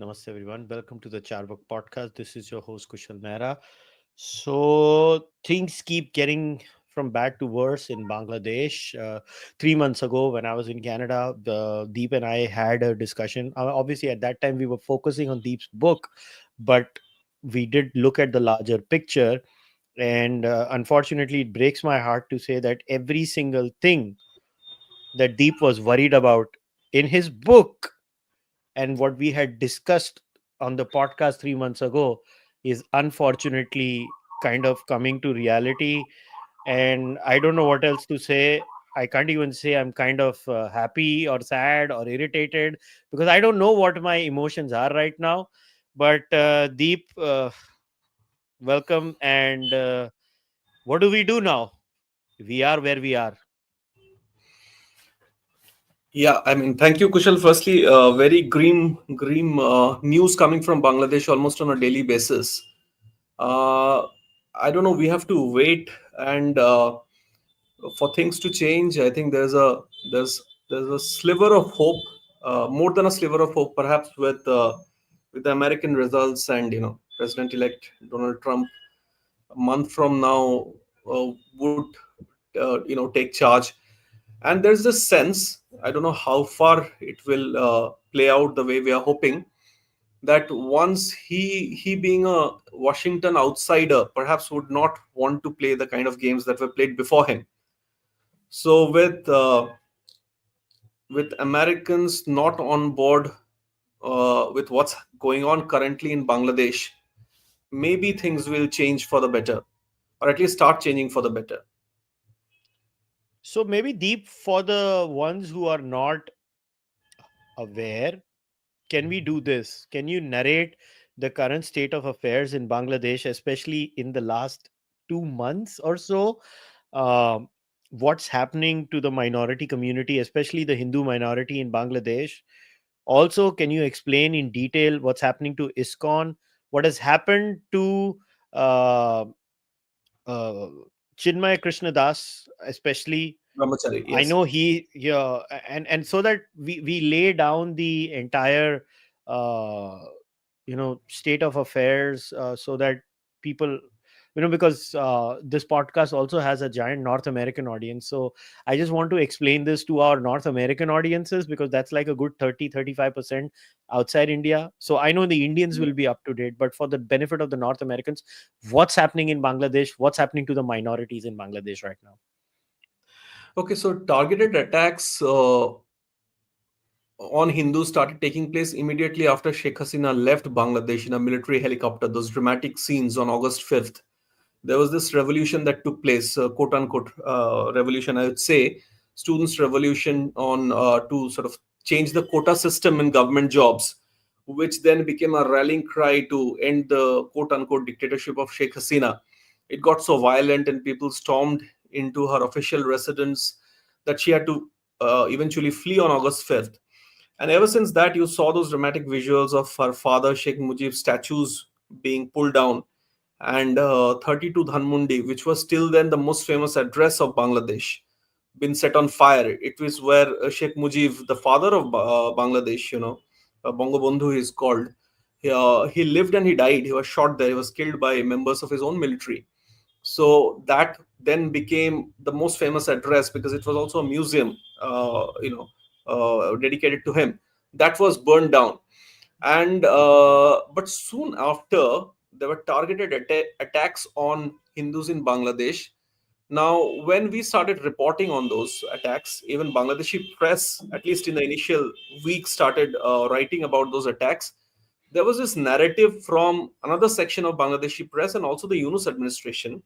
Namaste, everyone. Welcome to the Cārvāka podcast. This is your host, Kushalmehra. So, things keep getting from bad to worse in Bangladesh. 3 months ago, when I was in Canada, Deep and I had a discussion. Obviously, at that time, we were focusing on Deep's book, but we did look at the larger picture. And unfortunately, it breaks my heart to say that every single thing that Deep was worried about in his book and what we had discussed on the podcast 3 months ago is unfortunately kind of coming to reality. And I don't know what else to say. I can't even say I'm kind of happy or sad or irritated because I don't know what my emotions are right now. But Deep, welcome. And what do we do now? We are where we are. Yeah, I mean, thank you, Kushal. Firstly, very grim news coming from Bangladesh almost on a daily basis. Uh, I don't know. We have to wait and for things to change. I think there's a sliver of hope, more than a sliver of hope, perhaps with the American results and President-elect Donald Trump a month from now would take charge. And there's this sense, I don't know how far it will play out the way we are hoping, that once he being a Washington outsider perhaps would not want to play the kind of games that were played before him. So with Americans not on board with what's going on currently in Bangladesh, maybe things will change for the better, or at least start changing for the better. So maybe Deep, for the ones who are not aware, can we do this? Can you narrate the current state of affairs in Bangladesh, especially in the last 2 months or so? Um, what's happening to the minority community, especially the Hindu minority in Bangladesh? Also, can you explain in detail what's happening to ISKCON? What has happened to uh, uh, Chinmay Krishna Das, especially? Brahmachari, I yes. know yeah, and so that we lay down the entire uh, state of affairs, so that people, because this podcast also has a giant North American audience. So I just want to explain this to our North American audiences, because that's like a good 30-35% outside India. So I know the Indians will be up to date, but for the benefit of the North Americans, what's happening in Bangladesh, what's happening to the minorities in Bangladesh right now? Okay, so targeted attacks on Hindus started taking place immediately after Sheikh Hasina left Bangladesh in a military helicopter. Those dramatic scenes on August 5th. There was this revolution that took place, quote unquote, revolution, I would say, students' revolution on to sort of change the quota system in government jobs, which then became a rallying cry to end the quote unquote dictatorship of Sheikh Hasina. It got so violent and people stormed into her official residence that she had to eventually flee on August 5th. And ever since that, you saw those dramatic visuals of her father, Sheikh Mujib's statues being pulled down, and 32 Dhanmundi, which was till then the most famous address of Bangladesh, been set on fire. It was where Sheikh Mujib, the father of Bangladesh, Bangabandhu is called. He lived and he died. He was shot there. He was killed by members of his own military. So that then became the most famous address because it was also a museum, dedicated to him. That was burned down, and but soon after there were targeted attacks on Hindus in Bangladesh. Now, when we started reporting on those attacks, even Bangladeshi press, at least in the initial week, started writing about those attacks. There was this narrative from another section of Bangladeshi press and also the Yunus administration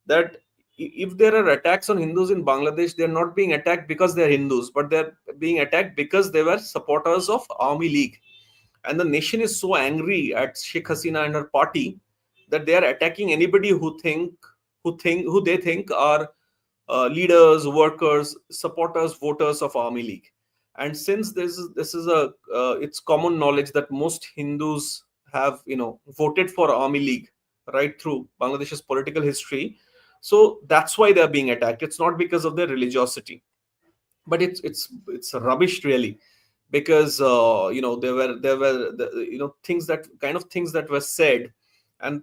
that if there are attacks on Hindus in Bangladesh, they're not being attacked because they're Hindus, but they're being attacked because they were supporters of Army League. And the nation is so angry at Sheikh Hasina and her party that they are attacking anybody who they think are leaders, workers, supporters, voters of Army League. And since this is a it's common knowledge that most Hindus have voted for Army League right through Bangladesh's political history. So that's why they're being attacked. It's not because of their religiosity, but it's rubbish really. because there were things that were said. And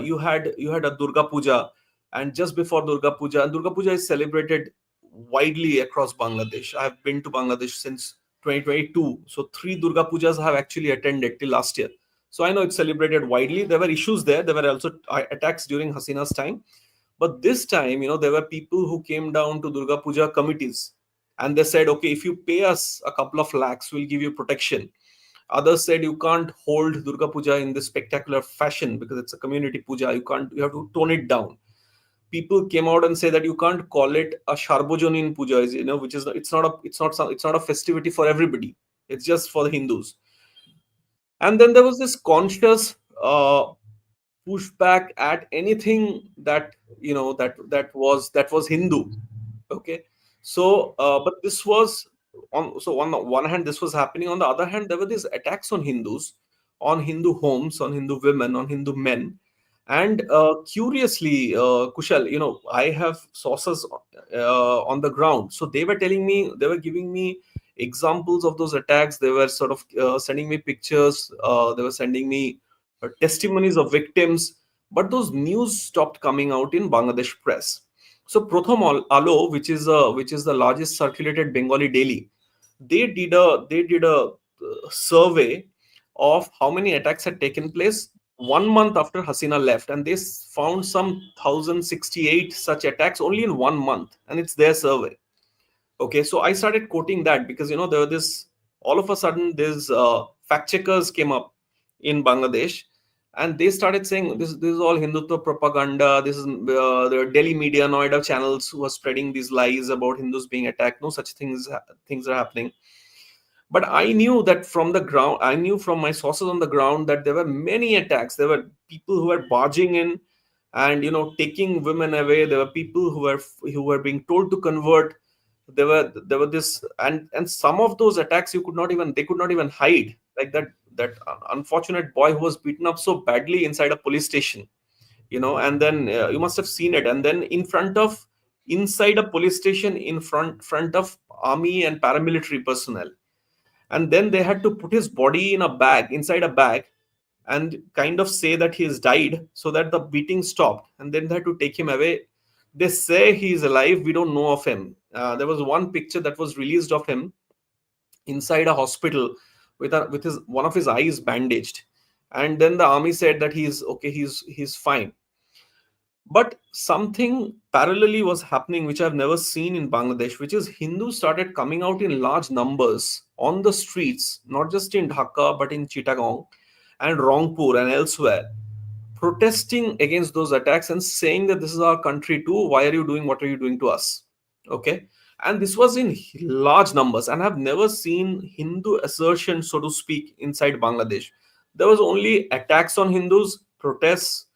you had a Durga Puja, and just before Durga Puja, and Durga Puja is celebrated widely across Bangladesh. I've been to Bangladesh since 2022, so 3 Durga Pujas I have actually attended till last year. So I know it's celebrated widely. There were issues there. There were also attacks during Hasina's time, but this time, there were people who came down to Durga Puja committees, and they said, okay, if you pay us a couple of lakhs, we'll give you protection. Others said you can't hold Durga Puja in this spectacular fashion because it's a community puja. You have to tone it down. People came out and say that you can't call it a Sharbojanin puja, which is it's not a festivity for everybody. It's just for the Hindus. And then there was this conscious pushback at anything that that was Hindu. Okay, so but this was on the one hand this was happening. On the other hand, there were these attacks on Hindus, on Hindu homes, on Hindu women, on Hindu men. And curiously, Kushal, I have sources on the ground, so they were telling me, they were giving me examples of those attacks. They were sort of sending me pictures, they were sending me testimonies of victims, but those news stopped coming out in Bangladesh press. So Prothom Alo, which is the largest circulated Bengali daily, they did a survey of how many attacks had taken place 1 month after Hasina left, and they found some 1068 such attacks only in 1 month, and it's their survey. Okay, so I started quoting that because there were this all of a sudden these fact checkers came up in Bangladesh, and they started saying this is all Hindutva propaganda. This is the Delhi media, Noida channels who are spreading these lies about Hindus being attacked. No such things are happening. But I knew that from the ground, I knew from my sources on the ground that there were many attacks. There were people who were barging in and taking women away. There were people who were being told to convert. There were this, and some of those attacks they could not even hide, like that unfortunate boy who was beaten up so badly inside a police station. And then you must have seen it, and then inside a police station, in front of army and paramilitary personnel. And then they had to put his body in a bag, inside a bag, and kind of say that he has died so that the beating stopped, and then they had to take him away. They say he is alive, we don't know of him. There was one picture that was released of him inside a hospital with his one of his eyes bandaged, and then the army said that he's okay, he's fine. But something parallelly was happening, which I've never seen in Bangladesh, which is Hindus started coming out in large numbers on the streets, not just in Dhaka, but in Chittagong and Rangpur and elsewhere, protesting against those attacks and saying that this is our country too. Why are you doing what are you doing to us? Okay. And this was in large numbers. And I've never seen Hindu assertion, so to speak, inside Bangladesh. There was only attacks on Hindus, protests,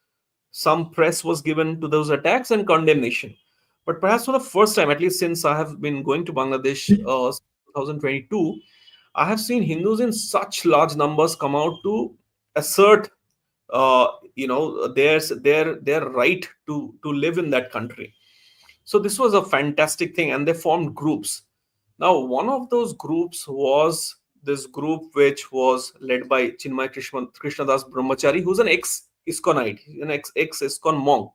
some press was given to those attacks, and condemnation. But perhaps for the first time, at least since I have been going to Bangladesh since 2022, I have seen Hindus in such large numbers come out to assert, their right to live in that country. So this was a fantastic thing, and they formed groups. Now, one of those groups was this group which was led by Chinmay Krishna Das Brahmachari, who's an ex-ISKCONite, an ex-ISKCON monk.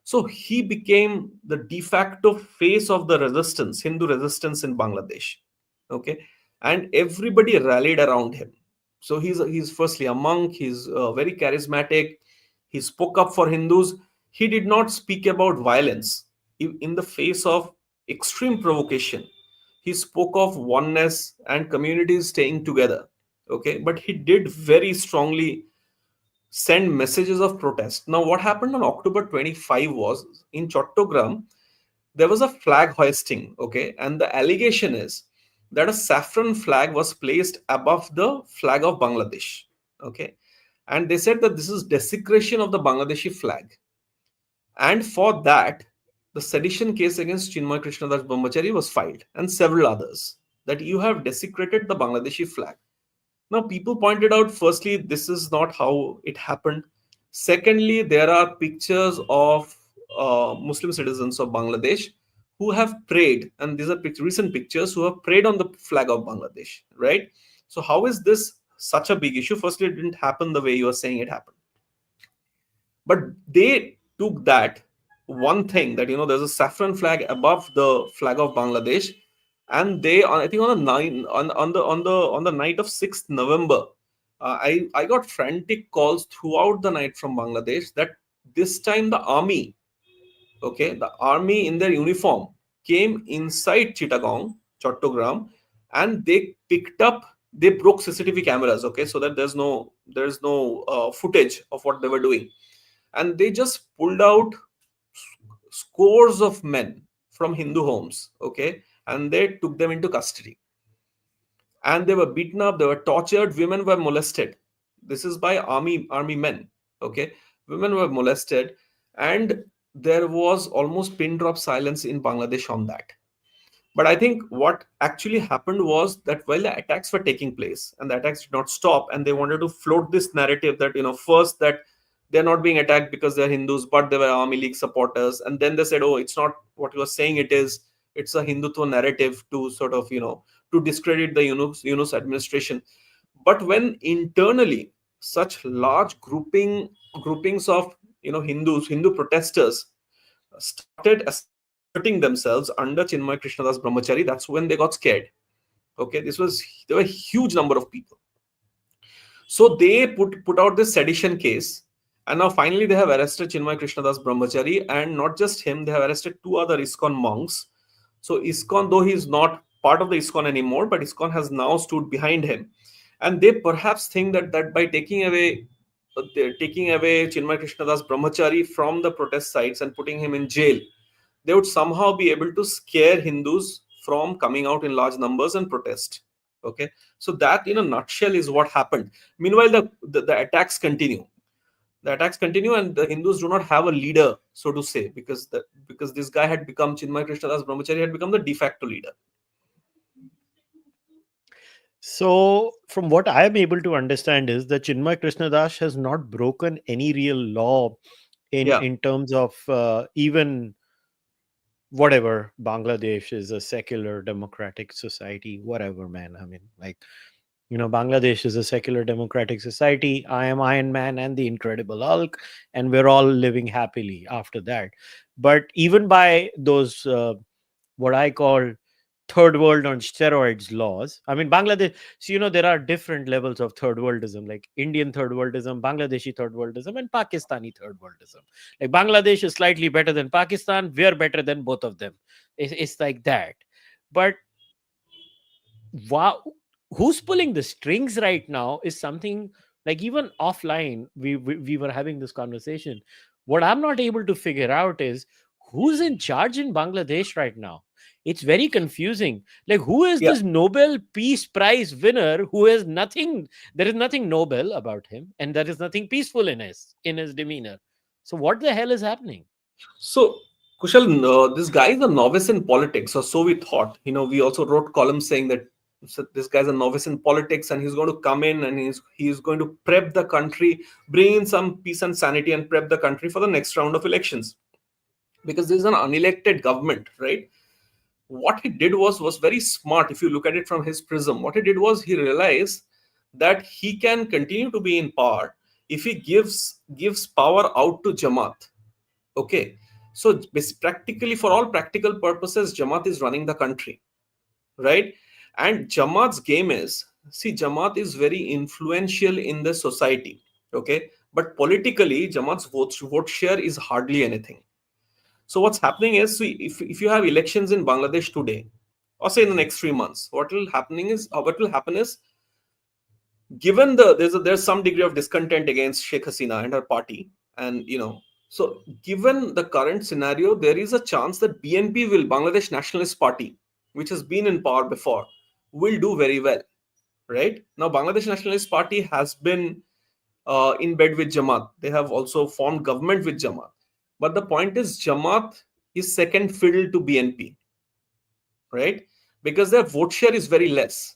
So he became the de facto face of the resistance, Hindu resistance in Bangladesh. Okay, and everybody rallied around him. So he's firstly a monk. He's very charismatic. He spoke up for Hindus. He did not speak about violence in the face of extreme provocation. He spoke of oneness and communities staying together. Okay, but he did very strongly send messages of protest. Now, what happened on October 25 was in Chattogram, there was a flag hoisting. Okay, and the allegation is that a saffron flag was placed above the flag of Bangladesh. Okay, and they said that this is desecration of the Bangladeshi flag. And for that, the sedition case against Chinmay Krishna Das Brahmachari was filed, and several others, that you have desecrated the Bangladeshi flag. Now, people pointed out, firstly, this is not how it happened. Secondly, there are pictures of Muslim citizens of Bangladesh who have prayed, and these are recent pictures, who have prayed on the flag of Bangladesh, right? So how is this such a big issue? Firstly, it didn't happen the way you are saying it happened, but they took that one thing, that there's a saffron flag above the flag of Bangladesh, and they, I think, on the night of 6th November, I got frantic calls throughout the night from Bangladesh that this time the army, okay, the army in their uniform came inside Chittagong, Chattogram, and they broke CCTV cameras, okay, so that there's no footage of what they were doing, and they just pulled out scores of men from Hindu homes, okay, and they took them into custody, and they were beaten up, they were tortured, women were molested. This is by army men, okay, women were molested, and there was almost pin drop silence in Bangladesh on that. But I think what actually happened was that while the attacks were taking place and the attacks did not stop, and they wanted to float this narrative that, first, that they're not being attacked because they're Hindus, but they were Army League supporters. And then they said, oh, it's not what you are saying it is. It's a Hindutva narrative to sort of, to discredit the Yunus administration. But when internally such large groupings of, Hindu protesters started asserting themselves under Chinmay Krishna Das Brahmachari, that's when they got scared. Okay, there were a huge number of people. So they put out this sedition case, and now finally they have arrested Chinmay Krishna Das Brahmachari, and not just him, they have arrested 2 other ISKCON monks. So ISKCON, though he is not part of the ISKCON anymore, but ISKCON has now stood behind him, and they perhaps think that by taking away Chinmay Krishna Das Brahmachari from the protest sites and putting him in jail, they would somehow be able to scare Hindus from coming out in large numbers and protest. Okay, so that in a nutshell is what happened. Meanwhile, the attacks continue. The attacks continue, and the Hindus do not have a leader, so to say, because this guy had become, Chinmay Krishna Das Brahmachari had become the de facto leader. So, from what I am able to understand, is that Chinmay Krishna Das has not broken any real law in terms of even whatever. Bangladesh is a secular democratic society, whatever, man. I mean, like, Bangladesh is a secular democratic society. I am Iron Man and the Incredible Hulk, and we're all living happily after that. But even by those, what I call third world on steroids laws, I mean, Bangladesh, so, there are different levels of third worldism, like Indian third worldism, Bangladeshi third worldism, and Pakistani third worldism. Like, Bangladesh is slightly better than Pakistan. We're better than both of them. It's like that. But wow, who's pulling the strings right now is something, like, even offline we were having this conversation. What I'm not able to figure out is who's in charge in Bangladesh right now. It's very confusing. Like, who is this Nobel Peace Prize winner who has nothing, there is nothing noble about him, and there is nothing peaceful in his demeanor. So what the hell is happening? So, Kushal, this guy is a novice in politics, or so we thought. We also wrote columns saying that, so this guy's a novice in politics, and he's going to come in and he's going to prep the country, bring in some peace and sanity, and prep the country for the next round of elections, because this is an unelected government, right? What he did was very smart. If you look at it from his prism, what he did was he realized that he can continue to be in power if he gives power out to Jamaat. Okay, so practically, for all practical purposes, Jamaat is running the country, right? And Jamaat's game is, see, Jamaat is very influential in the society, okay, but politically Jamaat's vote share is hardly anything. So what's happening is, see, if you have elections in Bangladesh today, or say in the next 3 months, what will happen is, given there's some degree of discontent against Sheikh Hasina and her party, and so given the current scenario, there is a chance that BNP, Bangladesh Nationalist Party, which has been in power before, will do very well. Right now, Bangladesh Nationalist Party has been in bed with Jamaat. They have also formed government with Jamaat. But the point is, Jamaat is second fiddle to BNP, right? Because their vote share is very less.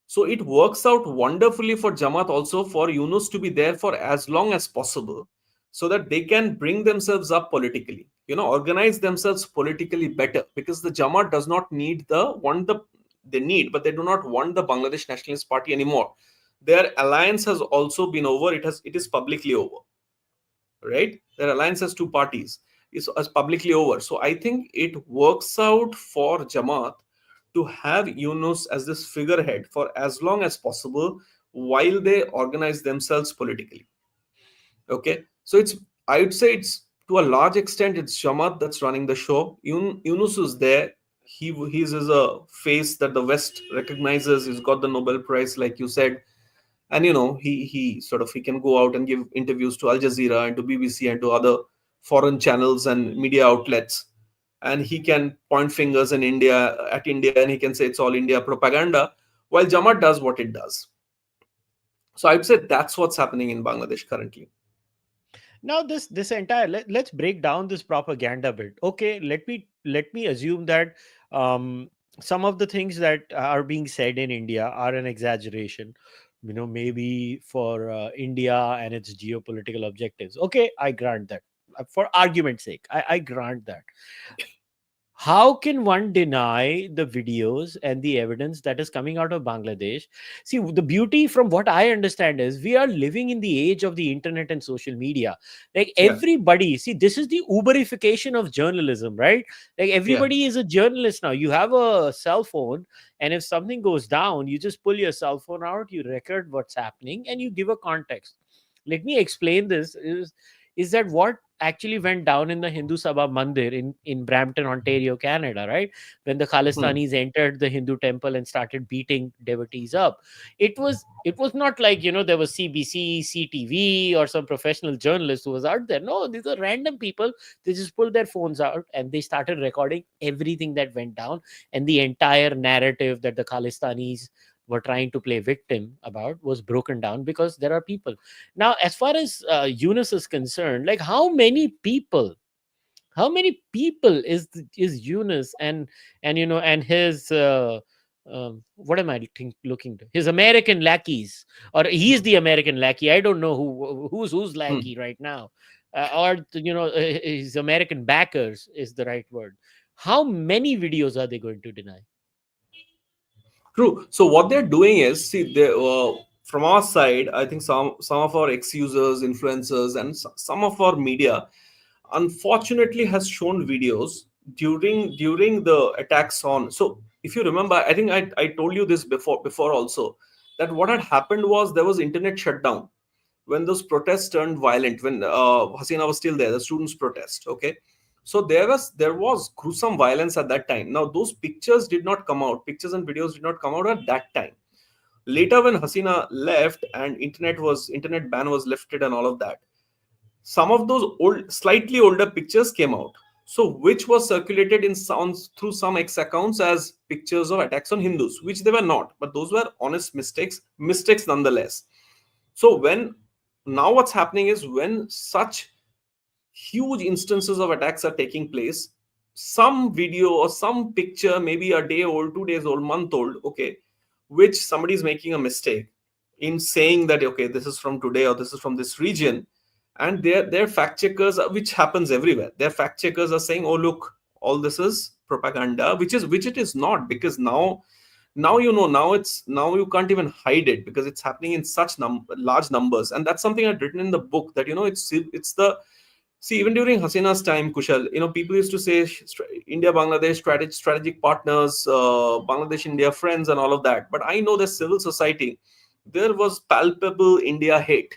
So it works out wonderfully for Jamaat also, for Yunus to be there for as long as possible, so that they can bring themselves up politically. organize themselves politically better, because the Jamaat does not need they need, but they do not want the Bangladesh Nationalist Party anymore. Their alliance has also been over. It is publicly over, right? Their alliance has two parties is publicly over. So I think it works out for Jamaat to have Yunus as this figurehead for as long as possible while they organize themselves politically. Okay, so I would say it's to a large extent it's Jamaat that's running the show. Yunus is there. He's is a face that the West recognizes. He's got the Nobel Prize, like you said, and he can go out and give interviews to Al Jazeera and to BBC and to other foreign channels and media outlets, and he can point fingers in India, and he can say it's all India propaganda, while Jamaat does what it does. So I'd say that's what's happening in Bangladesh currently. Now this entire let's break down this propaganda bit. Okay, let me assume that some of the things that are being said in India are an exaggeration, maybe for India and its geopolitical objectives. Okay, I grant that. For argument's sake, I grant that. How can one deny the videos and the evidence that is coming out of Bangladesh? See, the beauty from what I understand is we are living in the age of the internet and social media. Like Yeah, everybody, see, this is the Uberification of journalism, right? Like yeah. everybody is a journalist now. You have a cell phone, and if something goes down, you just pull your cell phone out, you record what's happening, and you give a context. Let me explain this. Is that what actually went down in the Hindu Sabha Mandir in Brampton, Ontario, Canada, right? When the Hmm. Khalistanis entered the Hindu temple and started beating devotees up. It was not like, there was CBC, CTV, or some professional journalist who was out there. No, these are random people. They just pulled their phones out and they started recording everything that went down, and the entire narrative that the Khalistanis were trying to play victim about was broken down because there are people. Now, as far as Yunus is concerned, like how many people is Yunus and his what am I looking to his American lackeys, or he's the American lackey. I don't know who's Hmm. lackey right now, or his American backers is the right word. How many videos are they going to deny? True. So what they're doing is, see, from our side, I think some of our ex-users, influencers, and some of our media, unfortunately, has shown videos during the attacks on. So if you remember, I think I told you this before also, that what had happened was there was internet shutdown when those protests turned violent, when Hasina was still there, the students protest. Okay, so there was gruesome violence at that time. Now those pictures and videos did not come out at that time. Later, when Hasina left and internet ban was lifted and all of that, some of those slightly older pictures came out. So which was circulated in sounds through some X accounts as pictures of attacks on Hindus, which they were not, but those were honest mistakes nonetheless. So now what's happening is, when such huge instances of attacks are taking place, some video or some picture, maybe a day old, 2 days old, month old, okay, which somebody is making a mistake in saying that, okay, this is from today or this is from this region, and their fact checkers, which happens everywhere, their fact checkers are saying, oh look, all this is propaganda, which it is not, because now you can't even hide it, because it's happening in such large numbers. And that's something I'd written in the book, that it's the see, even during Hasina's time, Kushal, people used to say India Bangladesh strategic partners, Bangladesh India friends, and all of that. But I know the civil society, there was palpable India hate.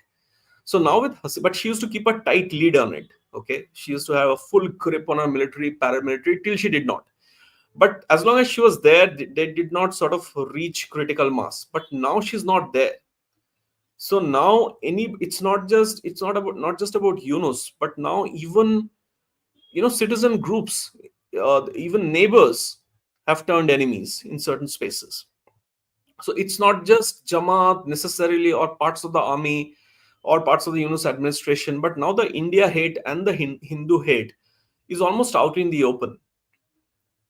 So now with Hasina, but she used to keep a tight lead on it. Okay, she used to have a full grip on her military, paramilitary, till she did not. But as long as she was there, they did not sort of reach critical mass. But now she's not there. So now it's not just about Yunus, but now even citizen groups, even neighbors, have turned enemies in certain spaces. So it's not just Jamaat necessarily, or parts of the army, or parts of the Yunus administration, but now the India hate and the Hindu hate is almost out in the open,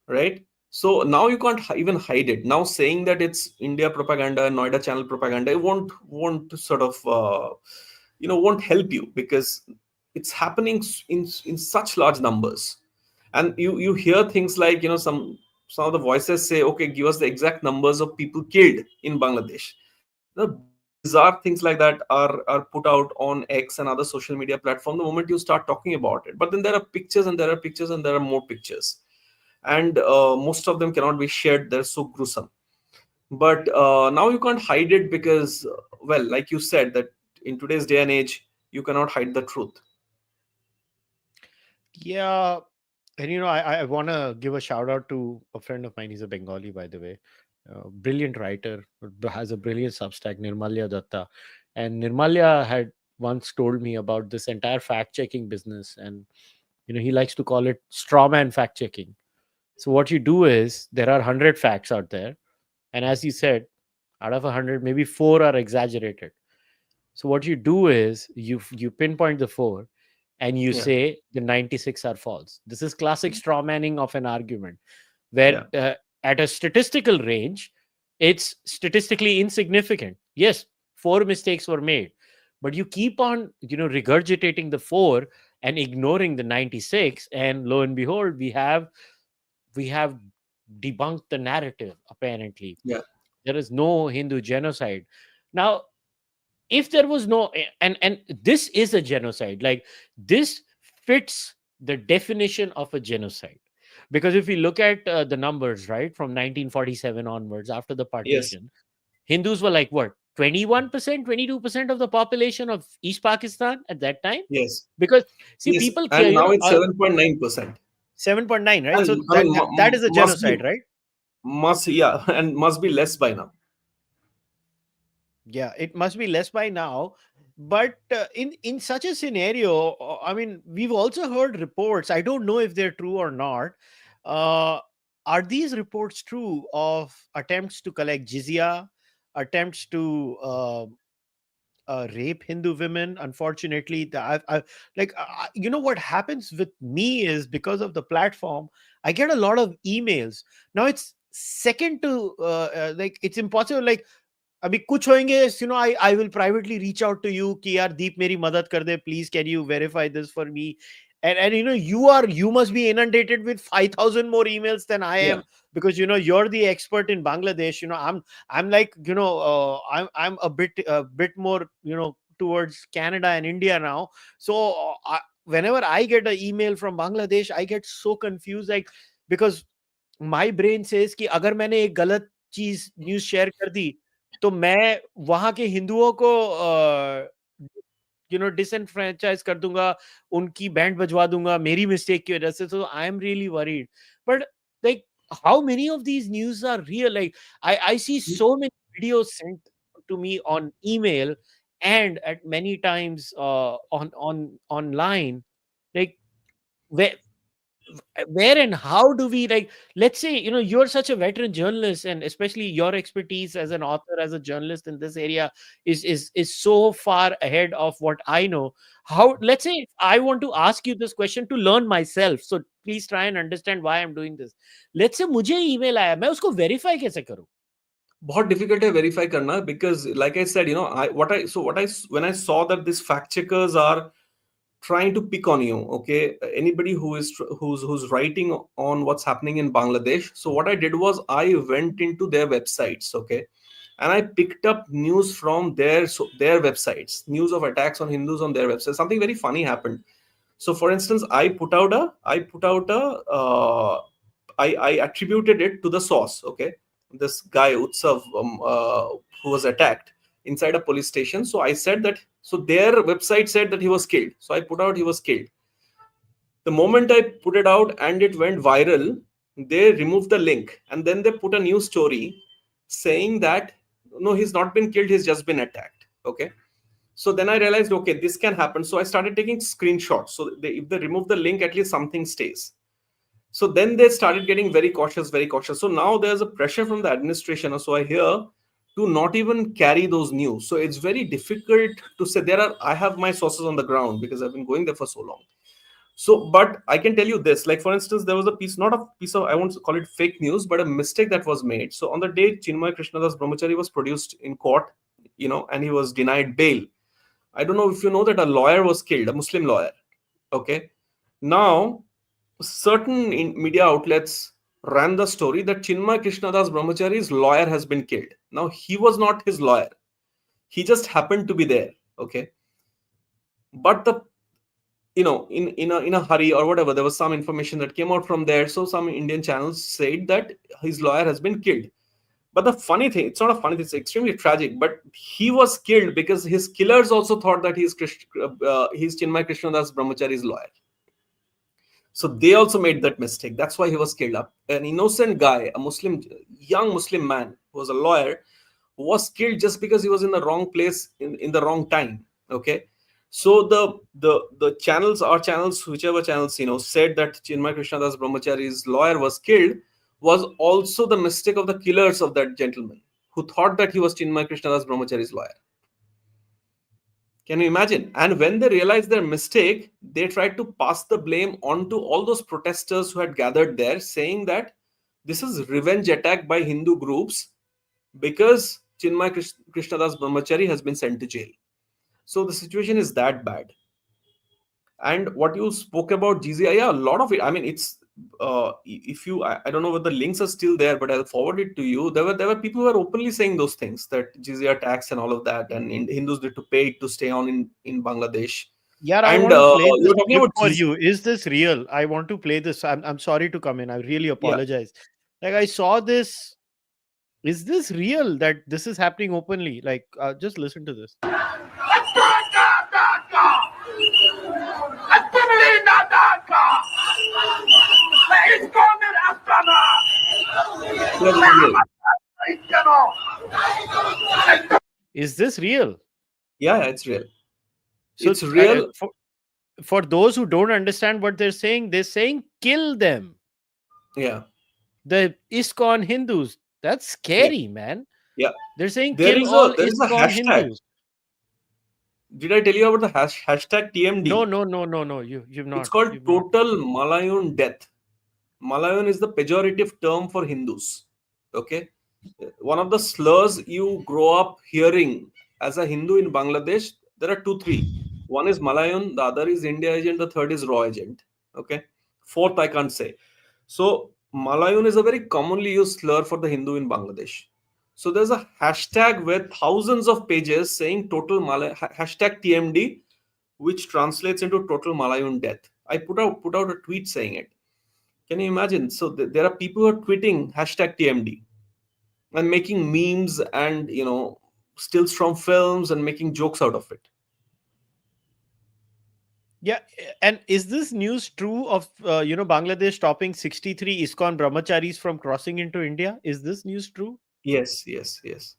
right? So now you can't even hide it. Now saying that it's India propaganda, Noida channel propaganda, it won't sort of won't help you, because it's happening in such large numbers. And you hear things like, some of the voices say, okay, give us the exact numbers of people killed in Bangladesh. Bizarre things like that are put out on X and other social media platform the moment you start talking about it. But then there are pictures and there are pictures and there are more pictures, and most of them cannot be shared. They're so gruesome. But now you can't hide it because, well, like you said, that in today's day and age, you cannot hide the truth. Yeah. And I want to give a shout out to a friend of mine. He's a Bengali, by the way. Brilliant writer, has a brilliant Substack, Nirmalya Datta. And Nirmalya had once told me about this entire fact checking business. And, he likes to call it straw man fact checking. So, what you do is there are 100 facts out there. And as you said, out of 100, maybe four are exaggerated. So, what you do is you pinpoint the four and you Yeah, say the 96 are false. This is classic straw manning of an argument where yeah, at a statistical range, it's statistically insignificant. Yes, four mistakes were made, but you keep on, regurgitating the four and ignoring the 96, and lo and behold, we have debunked the narrative. Apparently, yeah. there is no Hindu genocide. Now, if there was no, and this is a genocide, like this fits the definition of a genocide, because if we look at the numbers, right, from 1947 onwards, after the Yes, partition, Hindus were like what, 21%, 22% of the population of East Pakistan at that time. yes, Because see, yes. people care, And now it's 7.9%. 7.9, right? And So I mean, that is a must be, genocide, right? yeah, and must be less by now. Yeah, it must be less by now. But in such a scenario, I mean, we've also heard reports. I don't know if they're true or not. Uh, are these reports true of attempts to collect jizya, attempts to rape Hindu women? Unfortunately, what happens with me is, because of the platform, I get a lot of emails. Now it's second to like, it's impossible. Like, अभी कुछ होंगे, I will privately reach out to you कि यार दीप मेरी मदद कर दे, please can you verify this for me. And you must be inundated with 5,000 more emails than I Yeah, am, because you're the expert in Bangladesh. I'm like, I'm a bit more, towards Canada and India now. So whenever I get an email from Bangladesh, I get so confused, like, because my brain says कि अगर मैंने एक गलत चीज news share कर दी, तो मैं वहां के हिंदुओं को डिसएनफ्रेंचाइज कर दूंगा, उनकी बैंड बजवा दूंगा मेरी मिस्टेक की वजह से. So I am really worried. But like, how many of these news are real? Like, I see so many videos sent to me on email, and at many times on online, like, where where and how do we, like, let's say, you're such a veteran journalist, and especially your expertise as an author, as a journalist in this area is so far ahead of what I know. How, let's say, if I want to ask you this question to learn myself, so please try and understand why I'm doing this. Let's say मुझे email आया, मैं उसको verify कैसे करूं? बहुत difficult है verify करना, because like I said, when I saw that these fact checkers are trying to pick on you, okay, anybody who's writing on what's happening in Bangladesh. So what I did was I went into their websites, okay, and I picked up news from their websites, news of attacks on Hindus on their website. Something very funny happened. So for instance, I attributed it to the source, okay, this guy Utsav, who was attacked inside a police station. So I said that, so their website said that he was killed, so I put out he was killed. The moment I put it out and it went viral, they removed the link and then they put a new story saying that no, he's not been killed, he's just been attacked, okay. So then I realized, okay, this can happen. So I started taking screenshots. So if they remove the link, at least something stays. So then they started getting very cautious, very cautious. So now there's a pressure from the administration, so I hear, to not even carry those news. So it's very difficult to say. I have my sources on the ground because I've been going there for so long. So, but I can tell you this, like for instance, there was a piece, not a piece of, I won't call it fake news, but a mistake that was made. So on the day Chinmay Krishna das Brahmachari was produced in court, and he was denied bail, I don't know if you know that a lawyer was killed, a Muslim lawyer. Okay. Now, certain media outlets ran the story that Chinmay Krishnadas Brahmachari's lawyer has been killed. Now, he was not his lawyer. He just happened to be there. Okay. But the in a hurry or whatever, there was some information that came out from there. So some Indian channels said that his lawyer has been killed. But the funny thing, it's not a funny thing, it's extremely tragic. But he was killed because his killers also thought that he's Chinmay Krishnadas Brahmachari's lawyer. So they also made that mistake. That's why he was killed up. An innocent guy, a Muslim, young Muslim man who was a lawyer, was killed just because he was in the wrong place in the wrong time. Okay. So the channels, our channels, whichever channels, said that Chinmay Krishnadas Brahmachari's lawyer was killed, was also the mistake of the killers of that gentleman who thought that he was Chinmay Krishnadas Brahmachari's lawyer. Can you imagine? And when they realized their mistake, they tried to pass the blame onto all those protesters who had gathered there, saying that this is revenge attack by Hindu groups because Chinmay Krishnadas Brahmachari has been sent to jail. So the situation is that bad. And what you spoke about GZI, yeah, a lot of it. I mean, it's if you, I don't know whether the links are still there, but I'll forward it to you. There were people who were openly saying those things, that GZI tax and all of that, and Hindus need to pay it to stay on in Bangladesh. Yeah, I And want to play this you're talking clip about for GZI. you. Is this real? I want to play this. I'm sorry to come in. I really Yeah, apologize. Like, I saw this. Is this real that this is happening openly? Like, just listen to this. yeah, this is real. Is this real? Yeah, it's real. So, It's real. for those who don't understand what they're saying kill them. Yeah, The ISKCON Hindus. That's yeah, scary, man. yeah. They're saying There kill is all a ISKCON hashtag. Hindus. Did I tell you about the hashtag No, TMD? no, no, no, no. You've It's not. called You've not. total Malayan death. Malayan is the pejorative term for Hindus. Okay. One of the slurs you grow up hearing as a Hindu in Bangladesh, there are two, three. One is Malayan, the other is India agent, the third is raw agent. Okay. Fourth, I can't say. So, Malayan is a very commonly used slur for the Hindu in Bangladesh. So, there's a hashtag with thousands of pages saying total hashtag TMD, which translates into total Malayan death. I put out a tweet saying it. Can you imagine? So there are people who are tweeting hashtag TMD and making memes and stills from films and making jokes out of it. Yeah, and is this news true of Bangladesh stopping 63 ISKCON brahmacharis from crossing into India? Is this news true? Yes, yes, yes.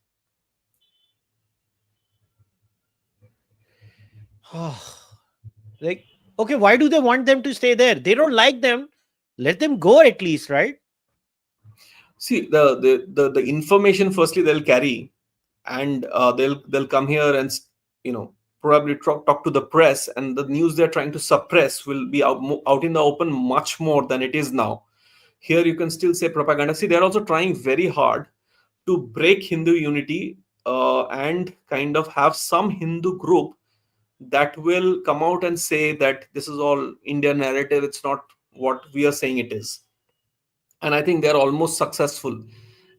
Like, okay, why do they want them to stay there? They don't like them. Let them go at least, right? See, the information firstly they'll carry, and they'll come here and probably talk to the press, and the news they're trying to suppress will be out in the open much more than it is now. Here you can still say propaganda. See, they're also trying very hard to break Hindu unity, and kind of have some Hindu group that will come out and say that this is all Indian narrative. It's not what we are saying it is. And I think they're almost successful.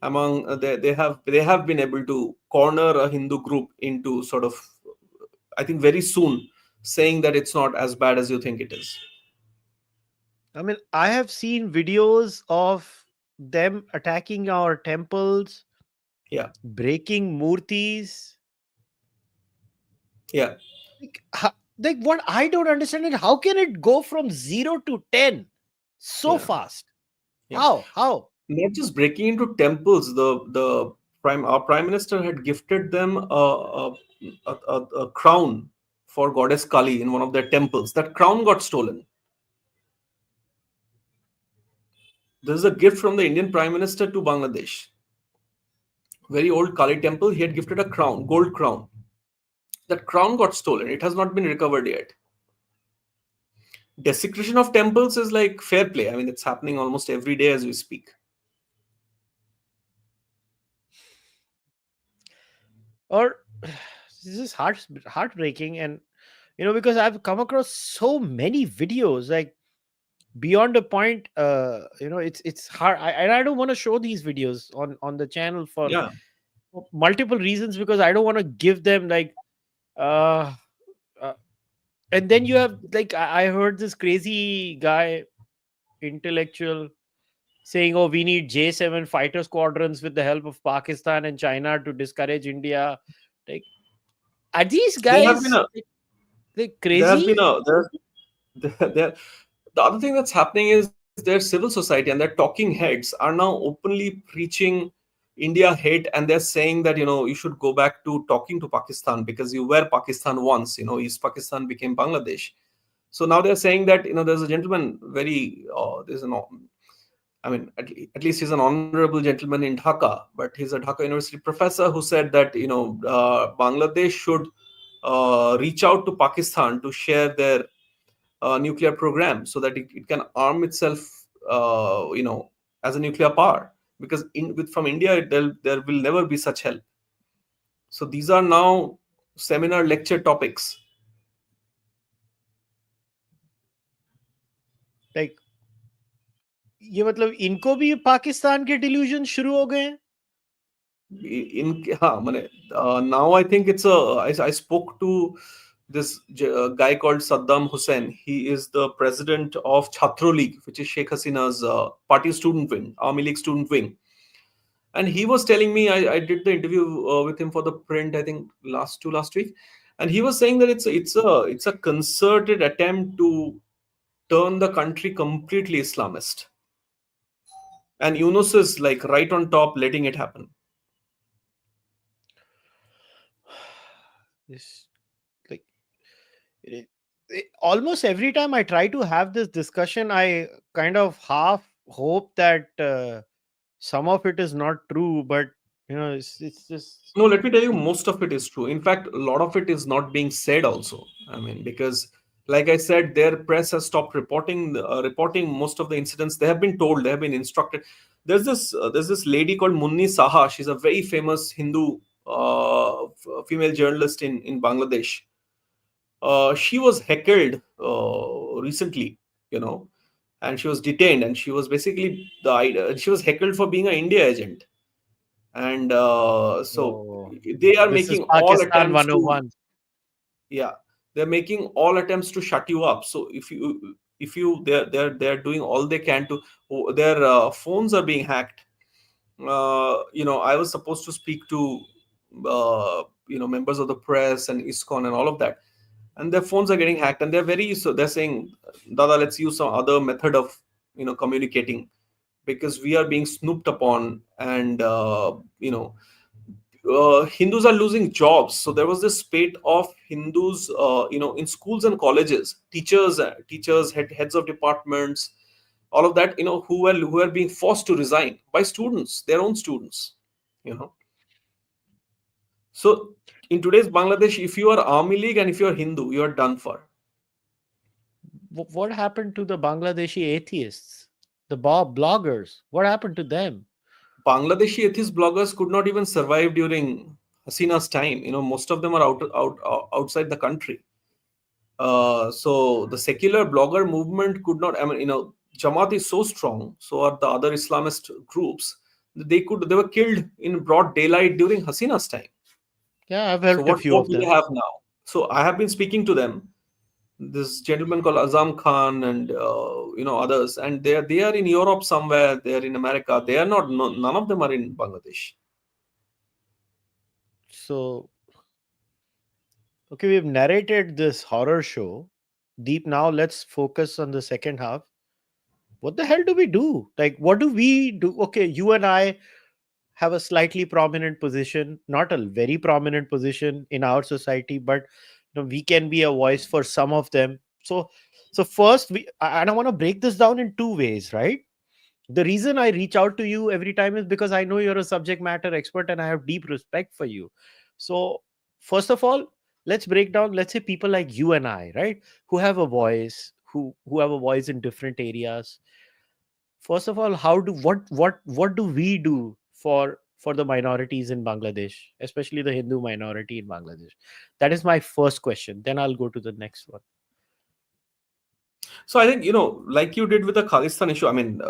Among they have been able to corner a Hindu group into sort of, I think, very soon, saying that it's not as bad as you think it is. I mean, I have seen videos of them attacking our temples, Yeah, breaking murtis. yeah, Like what I don't understand is how can it go from 0 to 10 so yeah, fast? yeah. How? Not just breaking into temples. The our prime minister had gifted them a crown for goddess Kali in one of their temples. That crown got stolen. This is a gift from the Indian prime minister to Bangladesh. Very old Kali temple. He had gifted a crown, gold crown. That crown got stolen. It has not been recovered yet. Desecration of temples is like fair play. I mean, it's happening almost every day as we speak. Or this is heartbreaking. And because I've come across so many videos, like beyond a point. It's hard, and I don't want to show these videos on the channel for Yeah. multiple reasons, because I don't want to give them like uh, uh and then you have, like, I heard this crazy guy, intellectual, saying, "Oh, we need J7 fighter squadrons with the help of Pakistan and China to discourage India." Like, are these There have been guys a like there has crazy? been a there the other thing that's happening is their civil society and their talking heads are now openly preaching India hate, and they're saying that you should go back to talking to Pakistan because you were Pakistan once. East Pakistan became Bangladesh. So now they're saying that there's a gentleman, very there's an I mean, at least he's an honorable gentleman in Dhaka, but he's a Dhaka University professor who said that Bangladesh should reach out to Pakistan to share their nuclear program so that it can arm itself, as a nuclear power. Because from India, there will never be such help. So these are now seminar lecture topics. Like, ये मतलब इनको भी पाकिस्तान के delusion शुरू हो गए हैं? Now I think I spoke to this guy called Saddam Hussein. He is the president of Chhatro League, which is Sheikh Hasina's party student wing, Army League student wing. And he was telling me, I did the interview with him for the print, I think last week, and he was saying that it's a concerted attempt to turn the country completely Islamist, and Yunus is like right on top, letting it happen. This, like, almost every time I try to have this discussion, I kind of half hope that some of it is not true, but it's just No, let me tell you, most of it is true. In fact, a lot of it is not being said also. I mean, because like I said, their press has stopped reporting most of the incidents. They have been told, they have been instructed. There's this lady called Munni Saha. She's a very famous Hindu female journalist in Bangladesh. She was heckled recently, you know, and she was detained, and she was basically she was heckled for being an India agent. And so oh, they are this is making all Pakistan attempts to, 101. yeah, they're making all attempts to shut you up. So if you they're doing all they can to, their phones are being hacked. I was supposed to speak to members of the press and ISKCON and all of that, and their phones are getting hacked, and they're saying, Dada, let's use some other method of communicating, because we are being snooped upon. And Hindus are losing jobs. So there was this spate of Hindus, in schools and colleges, heads of departments, all of that, who are being forced to resign by students, their own students. You know, so in today's Bangladesh, if you are Army League and if you are Hindu, you are done for. What happened to the Bangladeshi atheists, the bloggers? What happened to them? Bangladeshi atheist bloggers could not even survive during Hasina's time. Most of them are outside the country. So the secular blogger movement could not. I mean, Jamaat is so strong. So are the other Islamist groups. They were killed in broad daylight during Hasina's time. Yeah, I've So helped a what few hope of do they them. have now? So I have been speaking to them. This gentleman called Azam Khan and others, and they are in Europe somewhere. They are in America. They are not. No, none of them are in Bangladesh. So, okay, we've narrated this horror show. Deep, now let's focus on the second half. What the hell do we do? Like, what do we do? Okay, you and I have a slightly prominent position, not a very prominent position in our society, but we can be a voice for some of them. So first, and I want to break this down in two ways, right? The reason I reach out to you every time is because I know you're a subject matter expert and I have deep respect for you. So, first of all, let's break down, let's say, people like you and I, right? Who have a voice, who have a voice in different areas. First of all, how do what do we do for the minorities in Bangladesh, especially the Hindu minority in Bangladesh? That is my first question. Then I'll go to the next one. So I think, like you did with the Khalistan issue, I mean,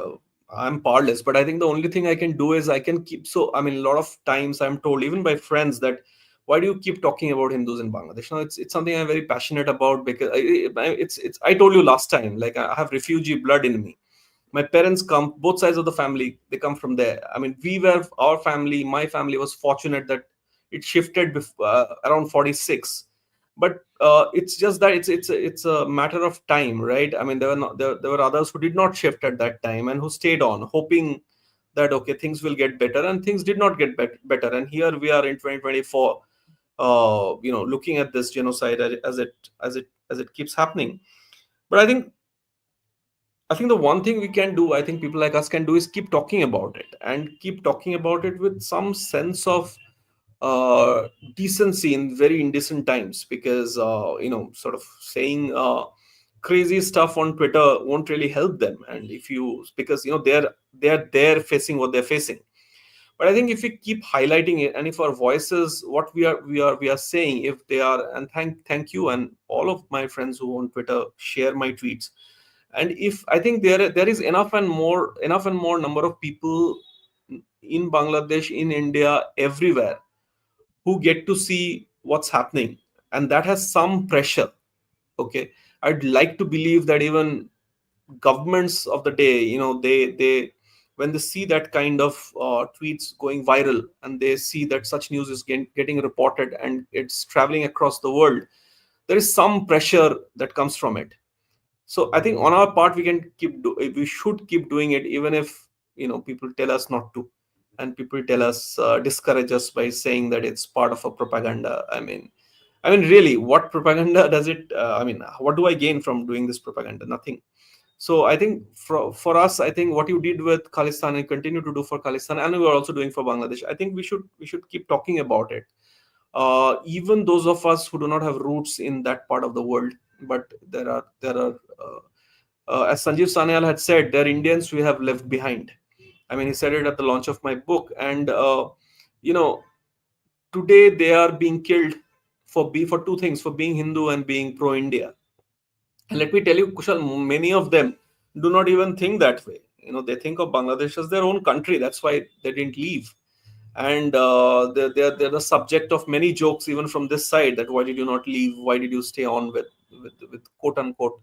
I'm powerless, but I think the only thing I can do is I can keep. So, I mean, a lot of times I'm told, even by friends, that why do you keep talking about Hindus in Bangladesh? No, it's something I'm very passionate about, because it's. I told you last time, like, I have refugee blood in me. My parents come, both sides of the family, they come from there. I mean, our family, my family was fortunate that it shifted around 46. But it's just that it's a matter of time, right? I mean, there were others who did not shift at that time and who stayed on, hoping that okay, things will get better, and things did not get better. And here we are in 2024, looking at this genocide as it keeps happening. But I think the one thing we can do, I think people like us can do, is keep talking about it, and keep talking about it with some sense of uh, decency in very indecent times. Because sort of saying crazy stuff on Twitter won't really help them. And if you because they're there facing what they're facing. But I think if we keep highlighting it, and if our voices, what we are saying, if they are, and thank you and all of my friends who on Twitter share my tweets. And if I think there is enough and more number of people in Bangladesh, in India, everywhere, who get to see what's happening, and that has some pressure. Okay, I'd like to believe that even governments of the day, they when they see that kind of tweets going viral, and they see that such news is getting reported and it's traveling across the world, there is some pressure that comes from it. So I think on our part, we should keep doing it, even if people tell us not to, and people tell us, discourage us by saying that it's part of a propaganda. I mean, really, what propaganda does it? I mean, what do I gain from doing this propaganda? Nothing. So I think for us, I think what you did with Khalistan and continue to do for Khalistan, and we are also doing for Bangladesh, I think we should keep talking about it. Even those of us who do not have roots in that part of the world, but there are as Sanjeev Sanyal had said, there are Indians we have left behind. I mean, he said it at the launch of my book, and you know today they are being killed for two things: for being Hindu and being pro India. And let me tell you, Kushal, many of them do not even think that way. They think of Bangladesh as their own country. That's why they didn't leave. And they're the subject of many jokes, even from this side, that why did you not leave? Why did you stay on with quote unquote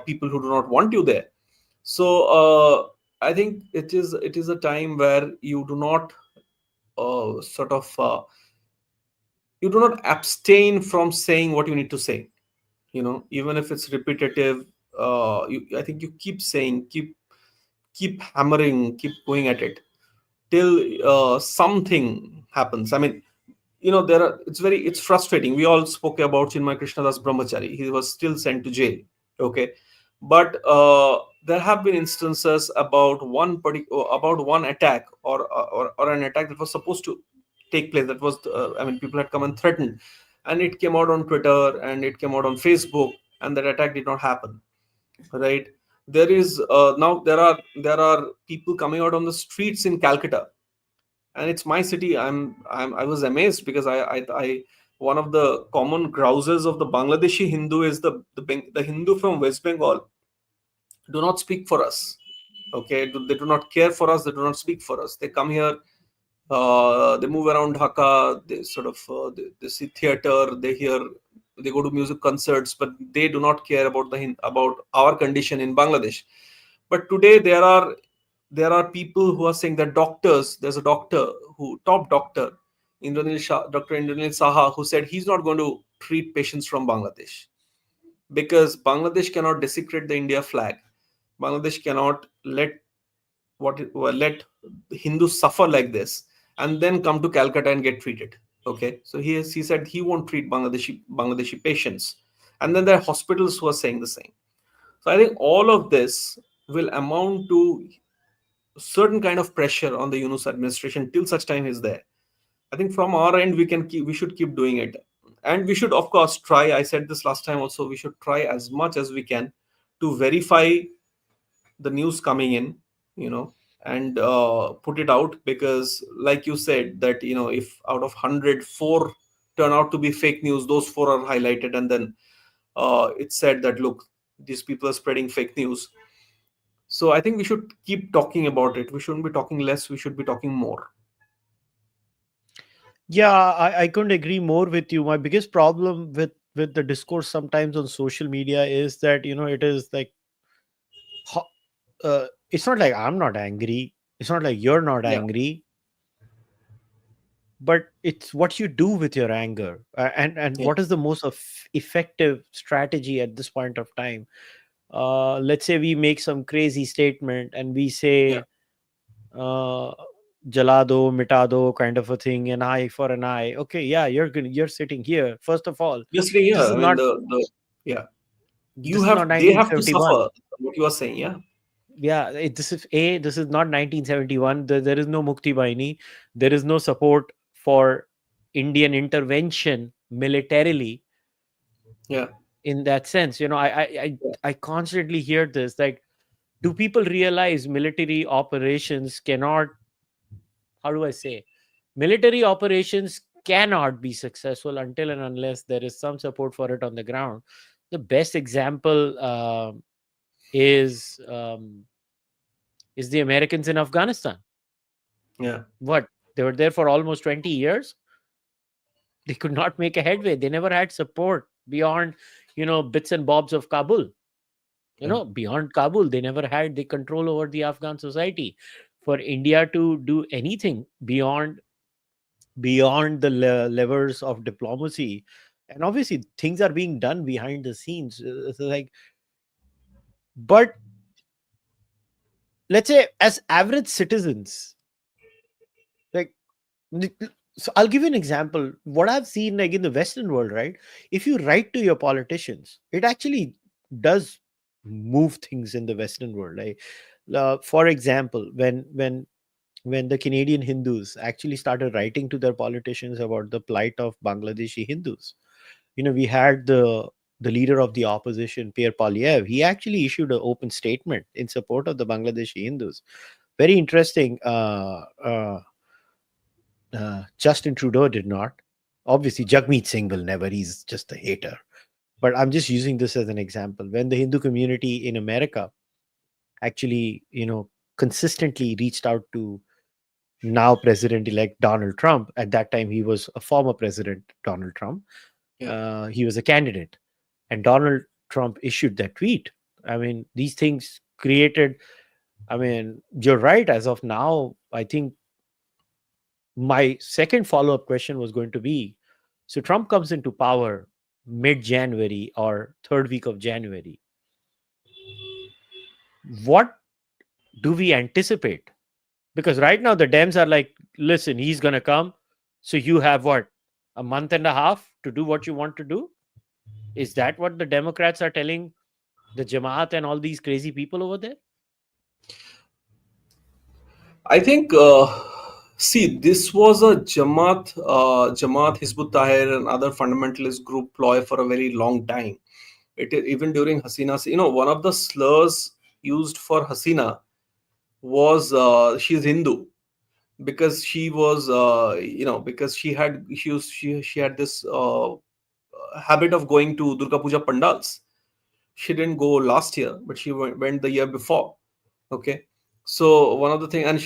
people who do not want you there? So I think it is a time where you do not sort of you do not abstain from saying what you need to say. Even if it's repetitive, I think you keep saying, keep hammering, keep going at it till something happens. I mean, it's frustrating. We all spoke about Chinmay Krishna das Brahmachari. He was still sent to jail. Okay, but there have been instances about one attack, or an attack that was supposed to take place. That was, I mean, people had come and threatened, and it came out on Twitter and it came out on Facebook, and that attack did not happen. Right? There are people coming out on the streets in Calcutta, and it's my city. I was amazed, because I one of the common grouses of the Bangladeshi Hindu is the Hindu from West Bengal do not speak for us. Okay, they do not care for us. They do not speak for us. They come here. They move around Dhaka. They sort of they see theater. They go to music concerts, but they do not care about about our condition in Bangladesh. But today there are people who are saying that doctors. There's a top doctor, Dr. Indranil Saha, who said he's not going to treat patients from Bangladesh, because Bangladesh cannot desecrate the India flag. Bangladesh cannot let Hindus suffer like this and then come to Calcutta and get treated. Okay, so he said he won't treat Bangladeshi patients, and then there are hospitals who are saying the same. So I think all of this will amount to certain kind of pressure on the Yunus administration till such time is there. I think from our end we should keep doing it, and we should of course try. I said this last time also. We should try as much as we can to verify the news coming in, you know, and put it out, because like you said that, if out of 100, 4 turn out to be fake news, those 4 are highlighted, and then it's said that, look, these people are spreading fake news. So I think we should keep talking about it. We shouldn't be talking less, we should be talking more. Yeah, I couldn't agree more with you. My biggest problem with the discourse sometimes on social media is that, it is like, it's not like I'm not angry. It's not like you're not Yeah. angry, but it's what you do with your anger, and Yeah. what is the most effective strategy at this point of time. Let's say we make some crazy statement and we Yeah. say, uh, jala do, mita do, kind of a thing, an eye for an eye. Okay, yeah, you're sitting here. First of all, Yesterday, this yeah. is I mean, not the yeah. this is not They have to 1971. suffer. What you are saying, yeah. Yeah, this is not 1971. There is no Mukti Bahini. There is no support for Indian intervention militarily Yeah. in that sense. I Yeah. I constantly hear this, like, do people realize military operations cannot, how do I say, military operations cannot be successful until and unless there is some support for it on the ground. The best example is is the Americans in Afghanistan. Yeah. What, they were there for almost 20 years. They could not make a headway. They never had support beyond, bits and bobs of Kabul. Yeah. Beyond Kabul, they never had the control over the Afghan society. For India to do anything beyond the levers of diplomacy, and obviously things are being done behind the scenes. It's like, but let's say as average citizens, like, so I'll give you an example. What I've seen, like, in the Western world, right? If you write to your politicians, it actually does move things in the Western world. Like, for example, when the Canadian Hindus actually started writing to their politicians about the plight of Bangladeshi Hindus, we had the leader of the opposition, Pierre Polyev. He actually issued an open statement in support of the Bangladeshi Hindus. Very interesting. Justin Trudeau did not. Obviously, Jagmeet Singh will never. He's just a hater. But I'm just using this as an example. When the Hindu community in America actually, consistently reached out to now President-elect Donald Trump. At that time, he was a former President, Donald Trump. Yeah. He was a candidate, and Donald Trump issued that tweet. I mean, these things created. I mean, you're right. As of now, I think my second follow-up question was going to be, so Trump comes into power mid-January or third week of January. What do we anticipate? Because right now the Dems are like, listen, he's going to come, so you have what, a month and a half to do what you want to do. Is that what the Democrats are telling the Jamaat and all these crazy people over there? I think, see, this was a Jamaat, Hizbut Tahrir, and other fundamentalist group ploy for a very long time. Even during Hasina's, one of the slurs used for Hasina was, she's Hindu, because she was, because she had this habit of going to Durga Puja pandals. She didn't go last year, but she went the year before. Okay. So one of the things, and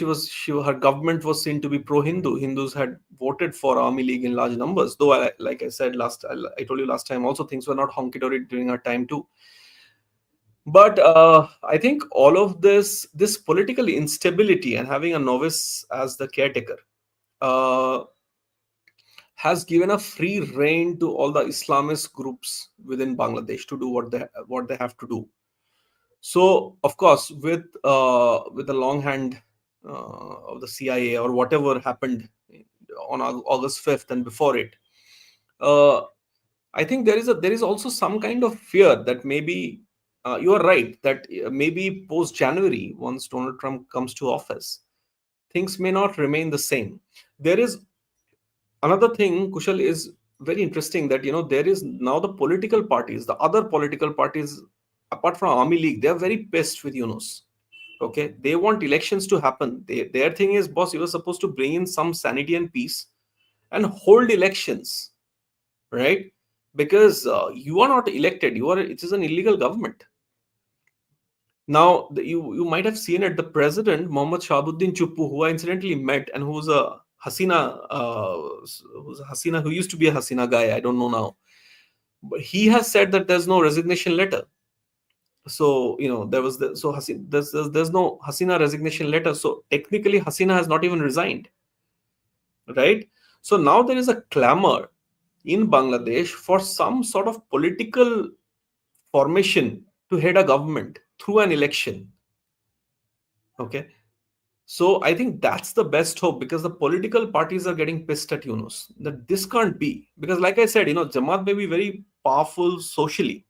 her government was seen to be pro-Hindu. Hindus had voted for Army League in large numbers, though like I said I told you last time also, things were not honky-dory during our time too. But I think all of this political instability and having a novice as the caretaker uh, has given a free rein to all the Islamist groups within Bangladesh to do what they have to do. So, of course, with the long hand of the CIA or whatever happened on August 5th and before it, uh, I think there is also some kind of fear that maybe you are right, that maybe post January, once Donald Trump comes to office, things may not remain the same. There is another thing, Kushal, is very interesting, that there is now the other political parties, apart from Army League, they are very pissed with Yunus. Okay, they want elections to happen. Their thing is, boss, you were supposed to bring in some sanity and peace and hold elections, right? Because you are not elected. It is an illegal government. Now, you might have seen it. The president, Mohammad Shahabuddin Chuppu, who I incidentally met, and who's a Hasina, who used to be a Hasina guy. I don't know now, but he has said that there's no resignation letter. So there was there's no Hasina resignation letter. So technically, Hasina has not even resigned, right? So now there is a clamor in Bangladesh for some sort of political formation to head a government through an election. Okay. So I think that's the best hope, because the political parties are getting pissed at Yunus that this can't be. Because like I said, Jamaat may be very powerful socially,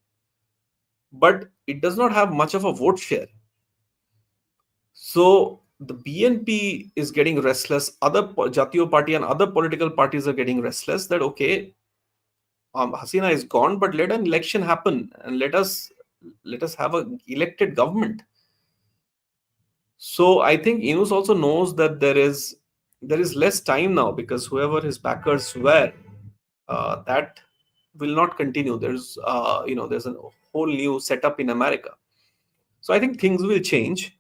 but it does not have much of a vote share. So the BNP is getting restless. Jatiyo Party and other political parties are getting restless that, okay, Hasina is gone, but let an election happen and let us have a elected government. So I think Inus also knows that there is less time now, because whoever his backers were, that will not continue. There's a whole new setup in America. So I think things will change,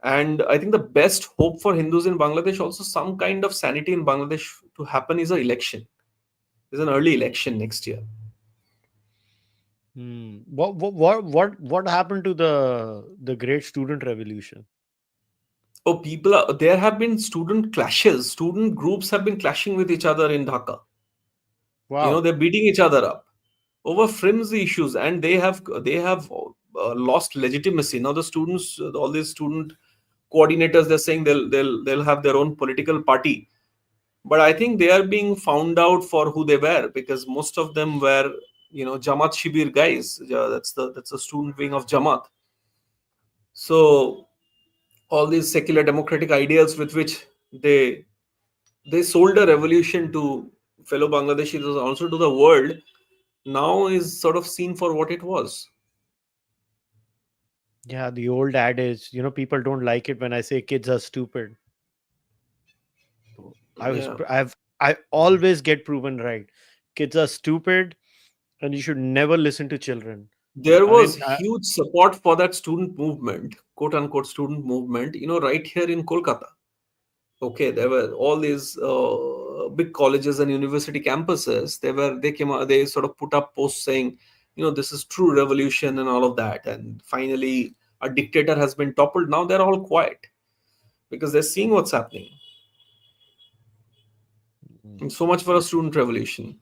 and I think the best hope for Hindus in Bangladesh, also some kind of sanity in Bangladesh to happen, is an election. There's an early election next year. What happened to the great student revolution? Oh, there have been student clashes. Student groups have been clashing with each other in Dhaka. Wow. They're beating each other up over flimsy issues, and they have lost legitimacy. Now the students, all these student coordinators, they're saying they'll have their own political party, but I think they are being found out for who they were, because most of them were Jamaat Shibir guys. Yeah, that's the student wing of Jamaat. So all these secular democratic ideals with which they sold a revolution to fellow Bangladeshis, also to the world, now is sort of seen for what it was. Yeah, the old adage, people don't like it when I say kids are stupid. So Yeah. I always get proven right. Kids are stupid, and you should never listen to children. There I was mean, huge support for that student movement, quote unquote student movement, right here in Kolkata. Okay, there were all these big colleges and university campuses. They came out, they sort of put up posts saying, this is true revolution and all of that. And finally, a dictator has been toppled. Now they're all quiet because they're seeing what's happening. mm, And so much for a student revolution.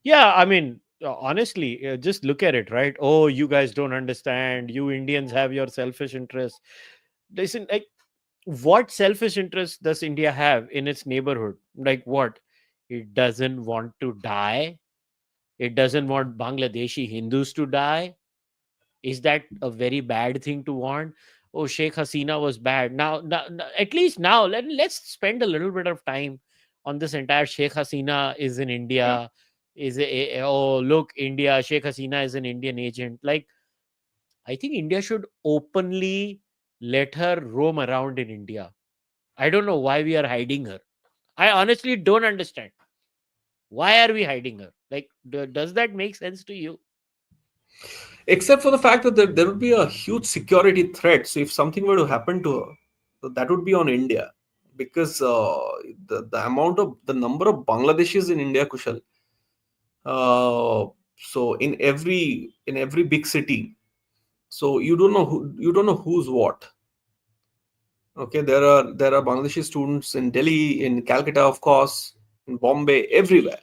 yeah, I mean, honestly, just look at it, right? Oh, you guys don't understand. You Indians have your selfish interests. Listen, like, what selfish interest does India have in its neighborhood? Like, what? It doesn't want to die. It doesn't want Bangladeshi Hindus to die. Is that a very bad thing to want? Oh, Sheikh Hasina was bad. Now, at least now, let's spend a little bit of time on this entire Sheikh Hasina is in Yeah. India. Oh, look, India, Sheikh Hasina is an Indian agent. Like, I think India should openly let her roam around in India. I don't know why we are hiding her. I honestly don't understand. Why are we hiding her? Like, does that make sense to you? Except for the fact that there would be a huge security threat. So if something were to happen to her, so that would be on India, because the number of Bangladeshis in India, Kushal. So in every big city, so you don't know who's what. Okay, there are Bangladeshi students in Delhi, in Calcutta, of course, in Bombay, everywhere.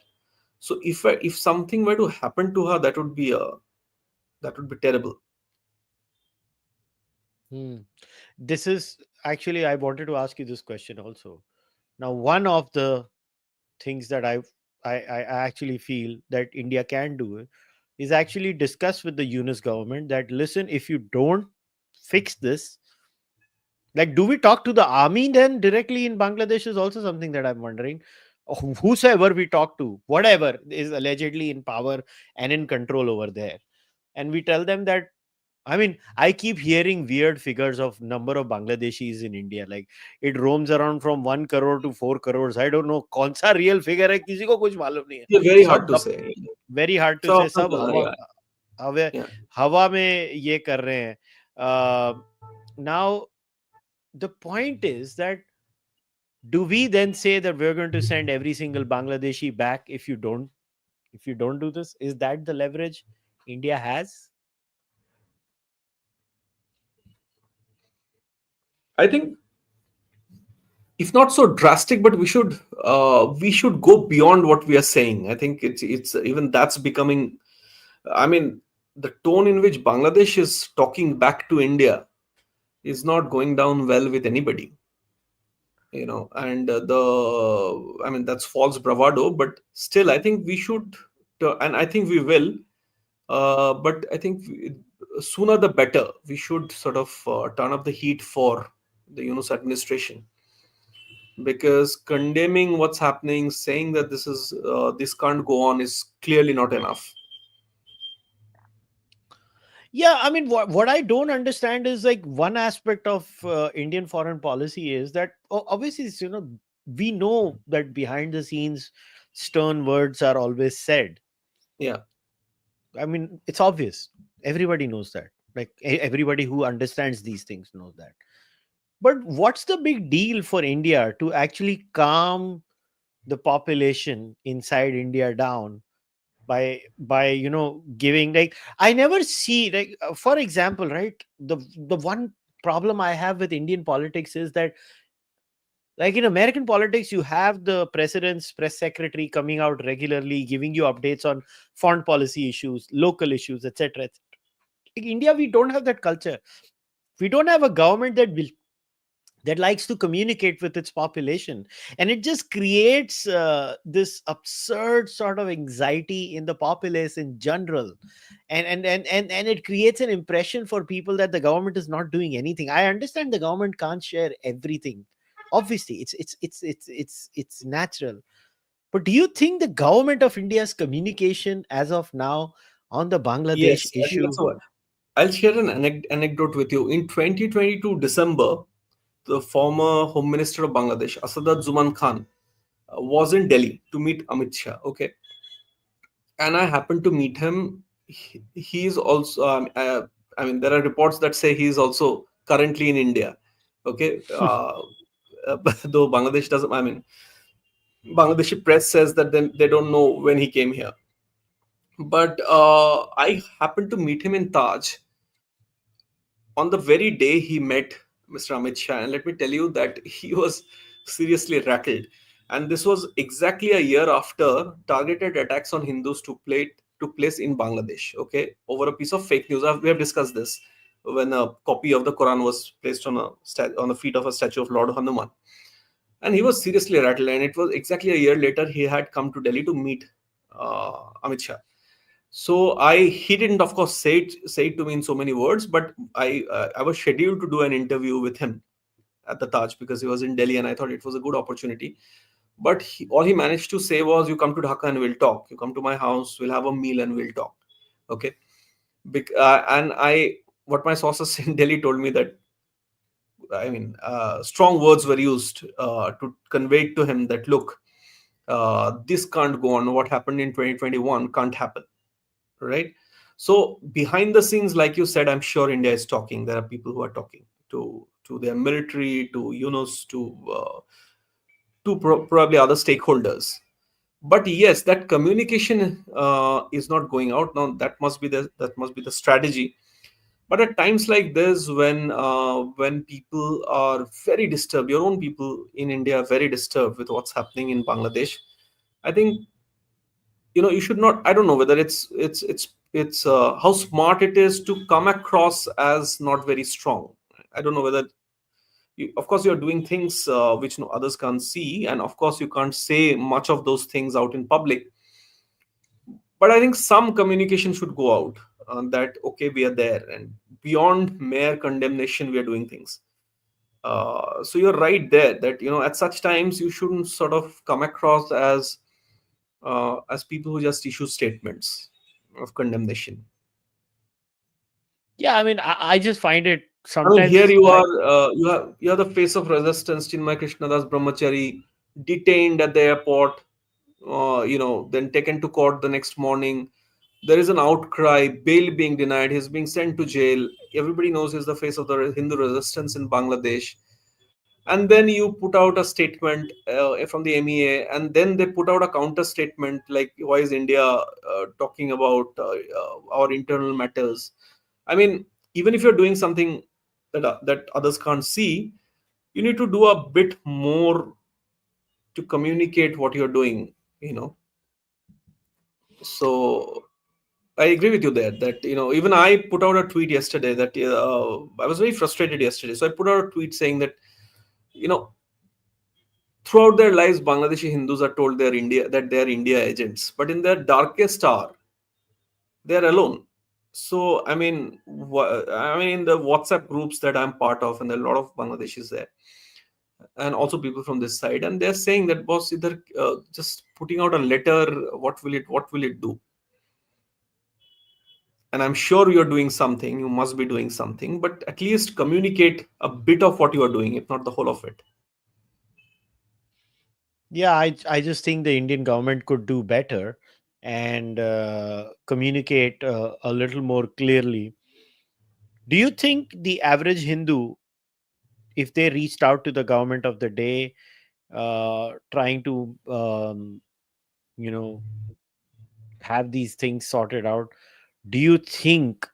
So if something were to happen to her, that would be terrible. Hmm. This is actually, I wanted to ask you this question also. Now, one of the things that I actually feel that India can do is actually discuss with the UNIS government that, listen, if you don't fix this, like, do we talk to the army then directly in Bangladesh is also something that I'm wondering. Whosoever we talk to, whatever is allegedly in power and in control over there, and we tell them that I mean, I keep hearing weird figures of number of Bangladeshis in India. Like it roams around from 1 crore to 4 crores. I don't know कौन सा real figure है किसी को कुछ मालूम नहीं है. Yeah, very सब hard to say. very hard to So, say. सब yeah, हवा yeah. हवा में ये कर रहे हैं. Now the point is that do we then say that we're going to send every single Bangladeshi back if you don't do this? Is that the leverage India has? I think if not so drastic, but we should go beyond what we are saying. I think it's even that's becoming. I mean, the tone in which Bangladesh is talking back to India is not going down well with anybody. And I mean, that's false bravado, but still, I think we should, and I think we will. But I think sooner the better. We should sort of turn up the heat for the Yunus administration, because condemning what's happening, saying that this can't go on, is clearly not enough. Yeah, I mean, what I don't understand is like one aspect of Indian foreign policy is that obviously, we know that behind the scenes, stern words are always said. Yeah. I mean, it's obvious. Everybody knows that. Like everybody who understands these things knows that. But what's the big deal for India to actually calm the population inside India down by giving, like, I never see, like, for example, right, the one problem I have with Indian politics is that, like, in American politics you have the president's press secretary coming out regularly giving you updates on foreign policy issues, local issues, etc. In India we don't have that culture. We don't have a government that likes to communicate with its population, and it just creates this absurd sort of anxiety in the populace in general, and it creates an impression for people that the government is not doing anything. I understand the government can't share everything, obviously. It's natural. But do you think the government of India's communication as of now on the Bangladesh Yes, I think issue? that's what. I'll share an anecdote with you. In 2022 December, the former Home Minister of Bangladesh, Asaduddin Khan, was in Delhi to meet Amit Shah. Okay, and I happened to meet him. He's also. I mean, there are reports that say he's also currently in India. Okay, though Bangladesh doesn't. I mean, Bangladeshi press says that they don't know when he came here. But I happened to meet him in Taj on the very day he met Mr. Amit Shah, and let me tell you that he was seriously rattled. And this was exactly a year after targeted attacks on Hindus took place in Bangladesh. Okay, over a piece of fake news. We have discussed this when a copy of the Quran was placed on the feet of a statue of Lord Hanuman, and he was seriously rattled. And it was exactly a year later he had come to Delhi to meet Amit Shah. So he didn't, of course, say it to me in so many words, but I was scheduled to do an interview with him at the Taj because he was in Delhi, and I thought it was a good opportunity. But all he managed to say was, "You come to Dhaka and we'll talk. You come to my house, we'll have a meal and we'll talk." Okay, and what my sources in Delhi told me that, I mean, strong words were used to convey to him that, look, this can't go on. What happened in 2021 can't happen, right? So behind the scenes, like you said, I'm sure India is talking. There are people who are talking to their military, to Yunus, to probably other stakeholders. But yes, that communication is not going out now. That must be the strategy. But at times like this, when people are very disturbed, your own people in India are very disturbed with what's happening in Bangladesh, I think, you should not. I don't know whether it's how smart it is to come across as not very strong. I don't know whether of course you're doing things which no others can't see, and of course you can't say much of those things out in public. But I think some communication should go out, that okay, we are there, and beyond mere condemnation we are doing things. So you're right there that, at such times you shouldn't sort of come across as people who just issue statements of condemnation. Yeah, I mean, I just find it I mean, sometimes here it's you like, are, you are the face of resistance, Chinmay Krishna Das Brahmachari, detained at the airport, then taken to court the next morning. There is an outcry, bail being denied, he's being sent to jail. Everybody knows he's the face of the Hindu resistance in Bangladesh. And then you put out a statement from the MEA, and then they put out a counter statement like, why is India talking about our internal matters? I mean, even if you're doing something that others can't see, you need to do a bit more to communicate what you're doing, you know. So I agree with you there that, even I put out a tweet yesterday that I was very frustrated yesterday. So I put out a tweet saying that, you know, throughout their lives, Bangladeshi Hindus are told they're India agents, but in their darkest hour, they're alone. So I mean, in the WhatsApp groups that I'm part of, and there are a lot of Bangladeshis there, and also people from this side, and they're saying that, boss, either just putting out a letter, what will it do? And I'm sure you're doing something. You must be doing something, but at least communicate a bit of what you are doing, if not the whole of it. yeah, I just think the Indian government could do better and communicate a little more clearly. Do you think the average Hindu, if they reached out to the government of the day, trying to, you know, have these things sorted out, do you think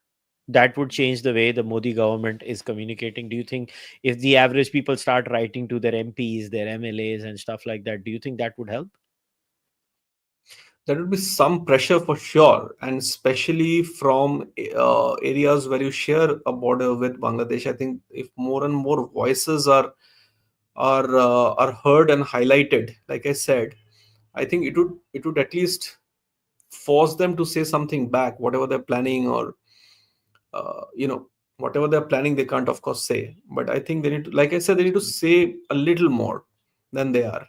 that would change the way the Modi government is communicating? Do you think if the average people start writing to their MPs, their MLAs, and stuff like that, do you think that would help? There will be some pressure for sure, and especially from areas where you share a border with Bangladesh. I think if more and more voices are heard and highlighted, like I said, I think it would at least force them to say something back, whatever they're planning, or uh, you know whatever they're planning, they can't of course say. But I think they need to, like I said, they need to say a little more than they are.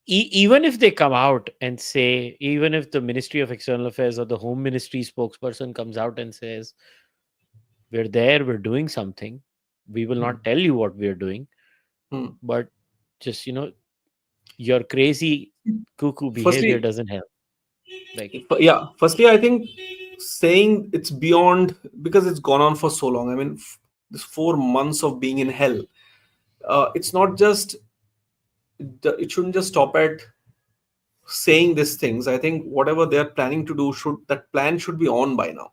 Even if they come out and say, even if the Ministry of External Affairs or the Home Ministry spokesperson comes out and says, we're there, we're doing something, we will Hmm. not tell you what we're doing, Hmm. but just, your crazy cuckoo behavior Firstly, doesn't help. Like, yeah, firstly, I think saying it's beyond, because it's gone on for so long. I mean, this 4 months of being in hell, it's not just, it shouldn't just stop at saying these things. I think whatever they're planning to do, that plan should be on by now.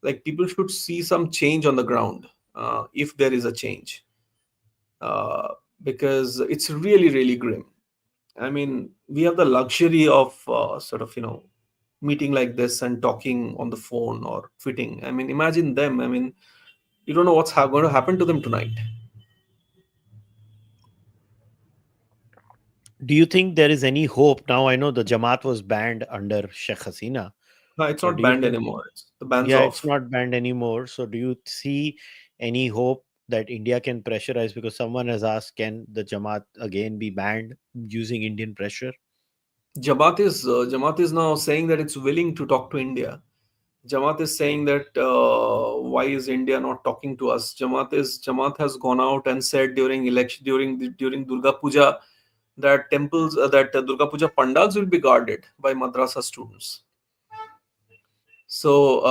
Like, people should see some change on the ground, if there is a change, uh, because it's really, really grim. I mean, we have the luxury of sort of, meeting like this and talking on the phone or tweeting. I mean, imagine them. I mean, you don't know what's going to happen to them tonight. do you think there is any hope now? I know the Jamaat was banned under Sheikh Hasina, No, it's but not do you banned think, anymore. The ban's yeah, it's off. not banned anymore? So do you see any hope that India can pressurize? Because someone has asked, can the Jamaat again be banned using Indian pressure? Jamaat is now saying that it's willing to talk to India. Jamaat is saying that, why is India not talking to us? Jamaat has gone out and said during election, during Durga Puja, that temples, that Durga Puja pandals will be guarded by madrasa students. So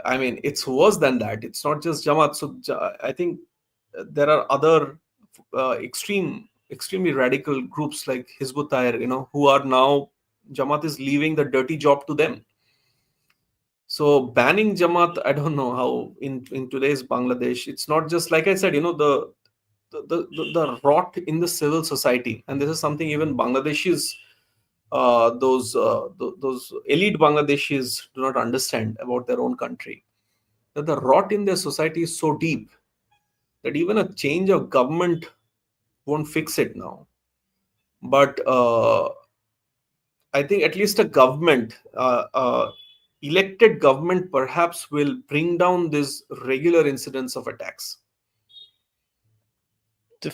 I mean, it's worse than that. It's not just Jamaat. So I think there are other extremely radical groups like Hizbut Tahrir, who are now, Jamaat is leaving the dirty job to them. So banning Jamaat, I don't know how in today's Bangladesh. It's not just, like I said, the rot in the civil society, and this is something even Bangladeshis, those elite Bangladeshis do not understand about their own country. That the rot in their society is so deep that even a change of government won't fix it now. But I think at least a government, elected government, perhaps will bring down this regular incidents of attacks. The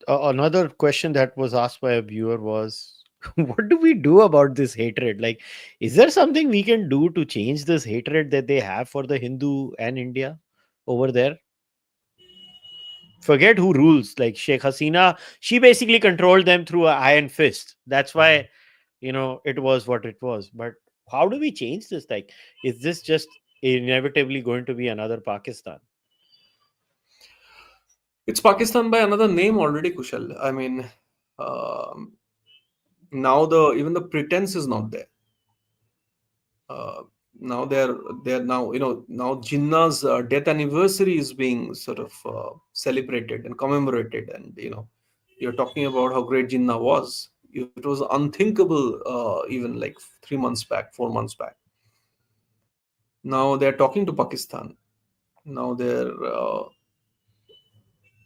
another question that was asked by a viewer was, What do we do about this hatred? Like, is there something we can do to change this hatred that they have for the Hindu and India over there? Forget who rules. Like Sheikh Hasina, she basically controlled them through an iron fist. That's why, it was what it was. But how do we change this? Like, is this just inevitably going to be another Pakistan? It's Pakistan by another name already, Kushal. I mean, um, now the even the pretense is not there. Uh, Now they're now, now Jinnah's death anniversary is being sort of celebrated and commemorated, and you're talking about how great Jinnah was. It was unthinkable even like 3 months back, 4 months back. Now they're talking to Pakistan. Now they're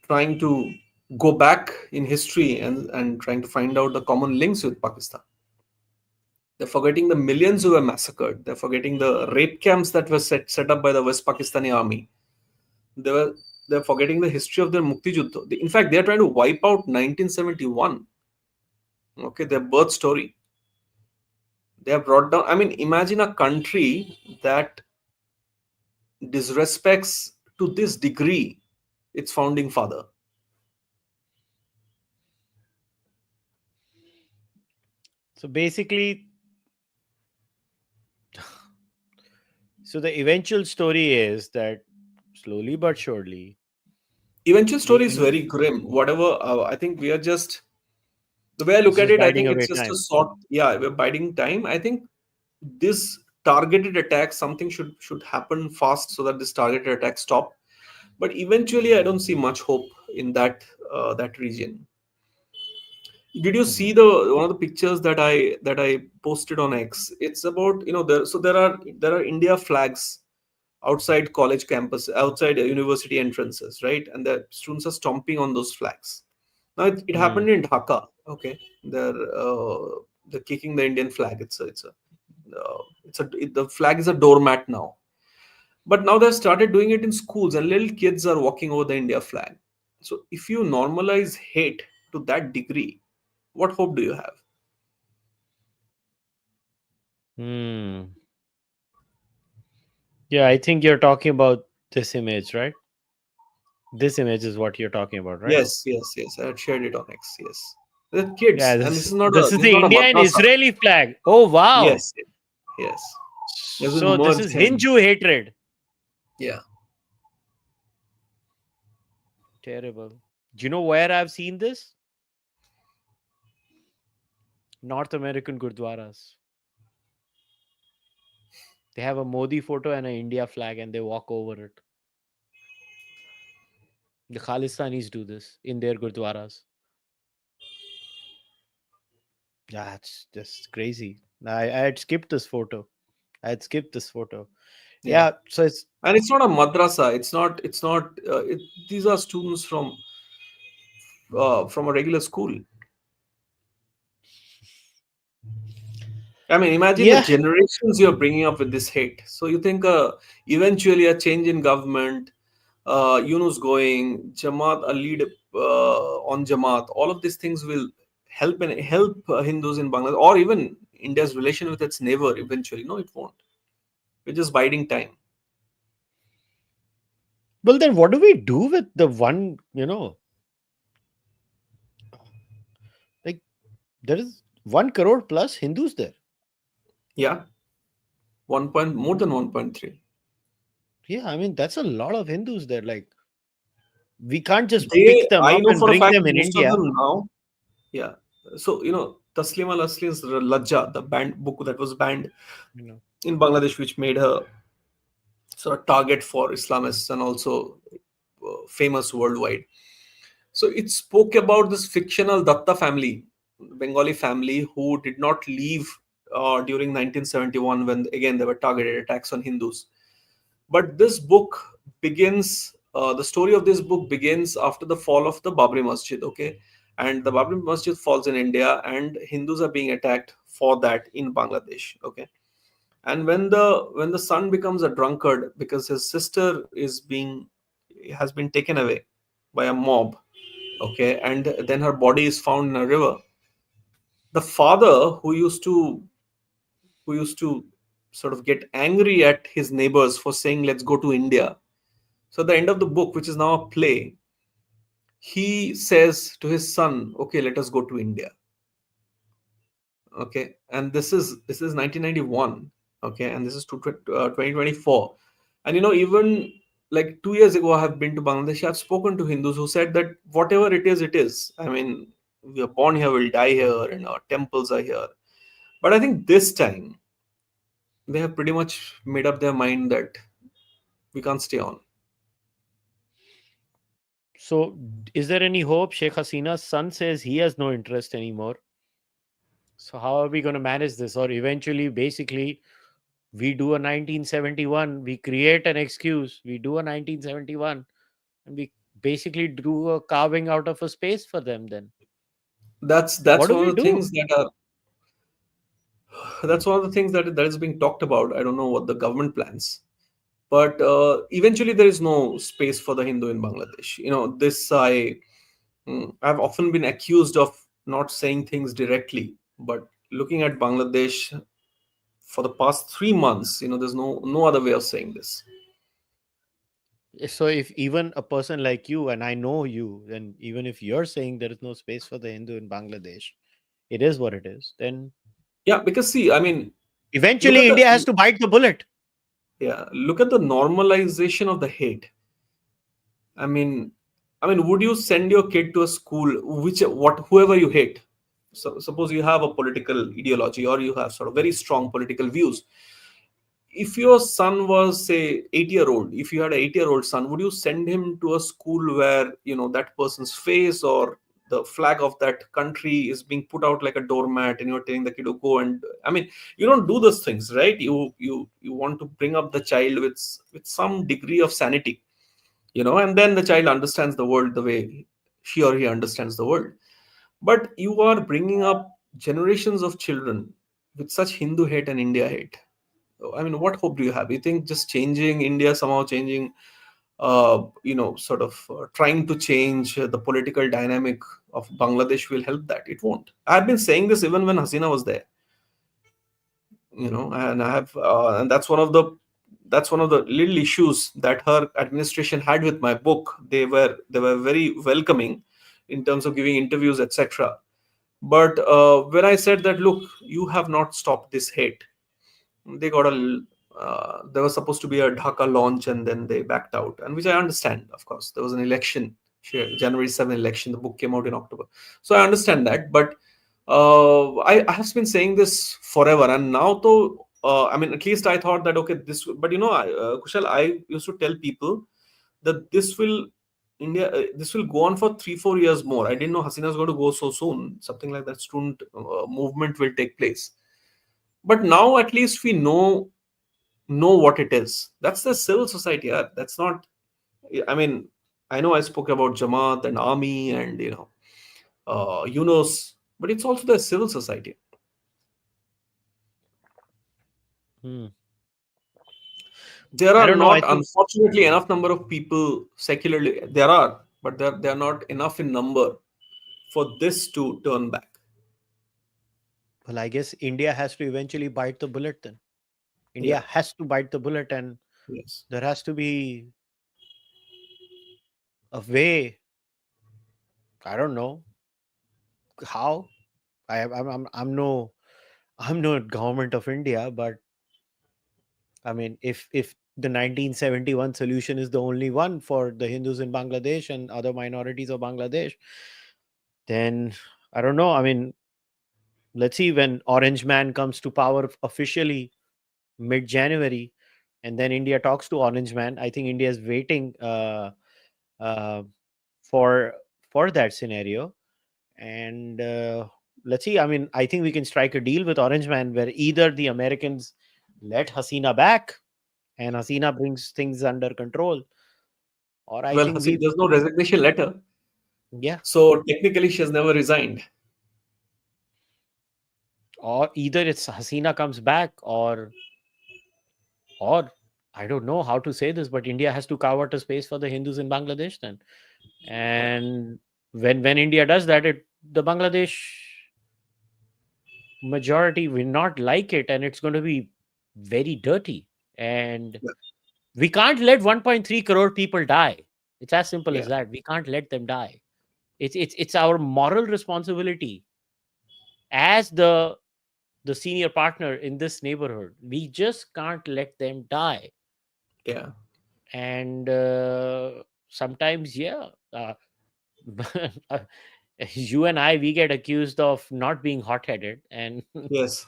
trying to go back in history and trying to find out the common links with Pakistan. They're forgetting the millions who were massacred. They're forgetting the rape camps that were set up by the West Pakistani army. They were they're forgetting the history of their Mukti Juddha. In fact, they're trying to wipe out 1971. Okay, their birth story. They have brought down. I mean, imagine a country that disrespects to this degree its founding father. So basically, so the eventual story is that slowly but surely, Eventual we story is can. very grim. Whatever, I think we are just the way I look It's at just it. I biding think away it's just a time. sort. Yeah, we're biding time. I think this targeted attack, something should happen fast so that this targeted attack stop. But eventually, I don't see much hope in that region. Did you see Mhm. the one of the pictures that I posted on X? It's about, there are India flags outside college campus, outside university entrances, right? And the students are stomping on those flags. Now it Hmm. happened in Dhaka. Okay, they're kicking the Indian flag. The flag is a doormat now. But now they've started doing it in schools, and little kids are walking over the India flag. So if you normalize hate to that degree, what hope do you have? Hmm. Yeah, I think you're talking about this image, right? This image is what you're talking about, right? Yes, yes, yes. I had shared it on X. Yes, the Yeah, kids, and this this is not a this is this is the not a India and madrasa. Israeli flag. Oh wow. Yes, yes. They've been So this merged is in. Hindu hatred. Yeah. Terrible. Do you know where I've seen this? North American gurdwaras. They have a Modi photo and an India flag and they walk over it. The Khalistanis do this in their gurdwaras. Yeah, it's just crazy. I had skipped this photo. I had skipped this photo. Yeah. Yeah, so it's And it's not a madrasa. It's not. These are students from a regular school. I mean, imagine the yeah. generations you're bringing up with this hate. So you think eventually a change in government, Yunus going, Jamaat, a lead on Jamaat, all of these things will help Hindus in Bangladesh, or even India's relation with its neighbor eventually. No, it won't. We're just biding time. Well, then what do we do with the one? Like there is 1 crore plus Hindus there. Yeah, one point more than 1.3. Yeah, I mean that's a lot of Hindus there. Like we can't just pick They, them I up know and for a bring fact, them in most of India. them now. Yeah. So Taslima Laslin's Lajja, the banned book that was banned You know. in Bangladesh, which made her sort of target for Islamists and also famous worldwide. So it spoke about this fictional Datta family, Bengali family, who did not leave during 1971 when again there were targeted attacks on Hindus. But this book begins. The story of this book begins after the fall of the Babri Masjid. Okay, and the Babri Masjid falls in India, and Hindus are being attacked for that in Bangladesh. Okay, and when the son becomes a drunkard because his sister has been taken away by a mob. Okay, and then her body is found in a river. the father who used to sort of get angry at his neighbors for saying let's go to India. So at the end of the book, which is now a play, he says to his son, okay, let us go to India. Okay, and this is 1991. Okay, and this is 2024. And even like 2 years ago, I have been to Bangladesh. I've spoken to Hindus who said that whatever it is, it is. I mean, we are born here, we'll die here, and our temples are here. But I think this time they have pretty much made up their mind that we can't stay on. So, is there any hope? Sheikh Hasina's son says he has no interest anymore. So, how are we going to manage this? Or eventually, basically, we do a 1971, we create an excuse, we do a 1971, and we basically do a carving out of a space for them then. That's What do one we of the do? things that are that's one of the things that is being talked about. I don't know what the government plans, but eventually there is no space for the Hindu in Bangladesh. This I've often been accused of not saying things directly, but looking at Bangladesh for the past 3 months, there's no other way of saying this. So, if even a person like you, and I know you, and even if you're saying there is no space for the Hindu in Bangladesh, it is what it is, then Yeah, because see, I mean, look eventually at the India has to bite the bullet. look at the normalization of the hate. I mean, would you send your kid to a school whoever you hate? So suppose you have a political ideology or you have sort of very strong political views. If your son was say 8-year old, if you had an 8-year old son, would you send him to a school where that person's face or the flag of that country is being put out like a doormat, and you're telling the kid to go? And you don't do those things, right? You want to bring up the child with some degree of sanity, and then the child understands the world the way she or he understands the world. But you are bringing up generations of children with such Hindu hate and India hate. What hope do you have? You think just changing India, somehow changing, sort of trying to change the political dynamic of Bangladesh will help that? It won't. I've been saying this even when Hasina was there, and I have, and that's one of the little issues that her administration had with my book. They were very welcoming in terms of giving interviews, etc. But when I said that, look, you have not stopped this hate, they got there was supposed to be a Dhaka launch, and then they backed out, and which I understand. Of course, there was an election, sure, January 7th election. The book came out in October, so I understand that. But I have been saying this forever, and now though, at least I thought that okay, this. But Kushal, I used to tell people that this will go on for 3-4 years more. I didn't know Hasina is going to go so soon. Something like that student movement will take place. But now at least we know what it is. That's the civil society. That's not. I mean, I know I spoke about Jamaat and army and Yunus, but it's also the civil society. Hmm. There I are don't know. I not, think, unfortunately, enough number of people secularly. There are, but they are not enough in number for this to turn back. well, I guess India has to eventually bite the bullet then. India Yeah. has to bite the bullet, and Yes. there has to be a way. I don't know how. I'm no I'm no government of India, but I mean, if the 1971 solution is the only one for the Hindus in Bangladesh and other minorities of Bangladesh, then I don't know. I mean, let's see when Orange Man comes to power officially mid-January, and then India talks to Orange Man. I think India is waiting uh, for for that scenario, and let's see. I mean, I think we can strike a deal with Orange Man where either the Americans let Hasina back and Hasina brings things under control, or I Well, think There's no resignation letter, yeah, so technically she has never resigned. or either it's Hasina comes back, or I don't know how to say this, but India has to carve out a space for the Hindus in Bangladesh then. Yeah. And when India does that, the Bangladesh majority will not like it, and it's going to be very dirty. And Yeah. we can't let 1.3 crore people die. It's as simple as Yeah. that. We can't let them die. It's our moral responsibility as the senior partner in this neighborhood. We just can't let them die. Yeah. And sometimes, yeah, uh, you and I, we get accused of not being hot-headed, and Yes.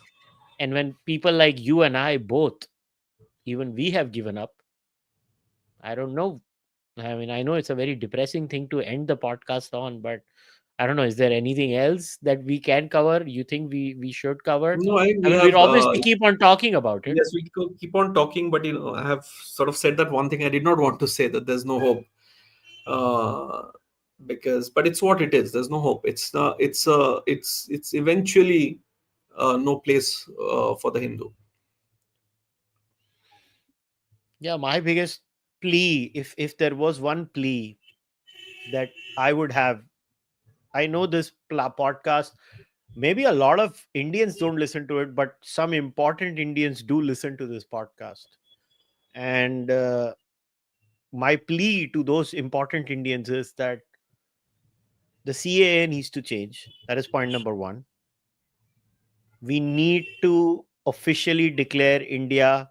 and when people like you and I both, even we have given up. I don't know. I mean, I know it's a very depressing thing to end the podcast on, but I don't know. Is there anything else that we can cover? You think we should cover? No, I I we mean, have we'll obviously keep on talking about it. yes, we keep on talking, but I have sort of said that one thing I did not want to say, that there's no hope. Uh, because but it's what it is. There's no hope. It's eventually no place for the Hindu. Yeah, my biggest plea, if there was one plea that I would have, I know this podcast, maybe a lot of Indians don't listen to it, but some important Indians do listen to this podcast. And my plea to those important Indians is that the CAA needs to change. That is point number one. We need to officially declare India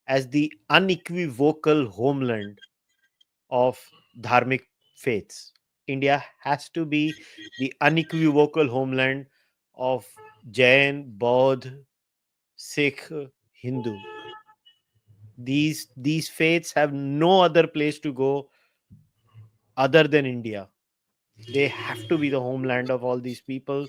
as the unequivocal homeland of dharmic faiths. India has to be the unequivocal homeland of Jain, Baudh, Sikh, Hindu. These faiths have no other place to go other than India. They have to be the homeland of all these people,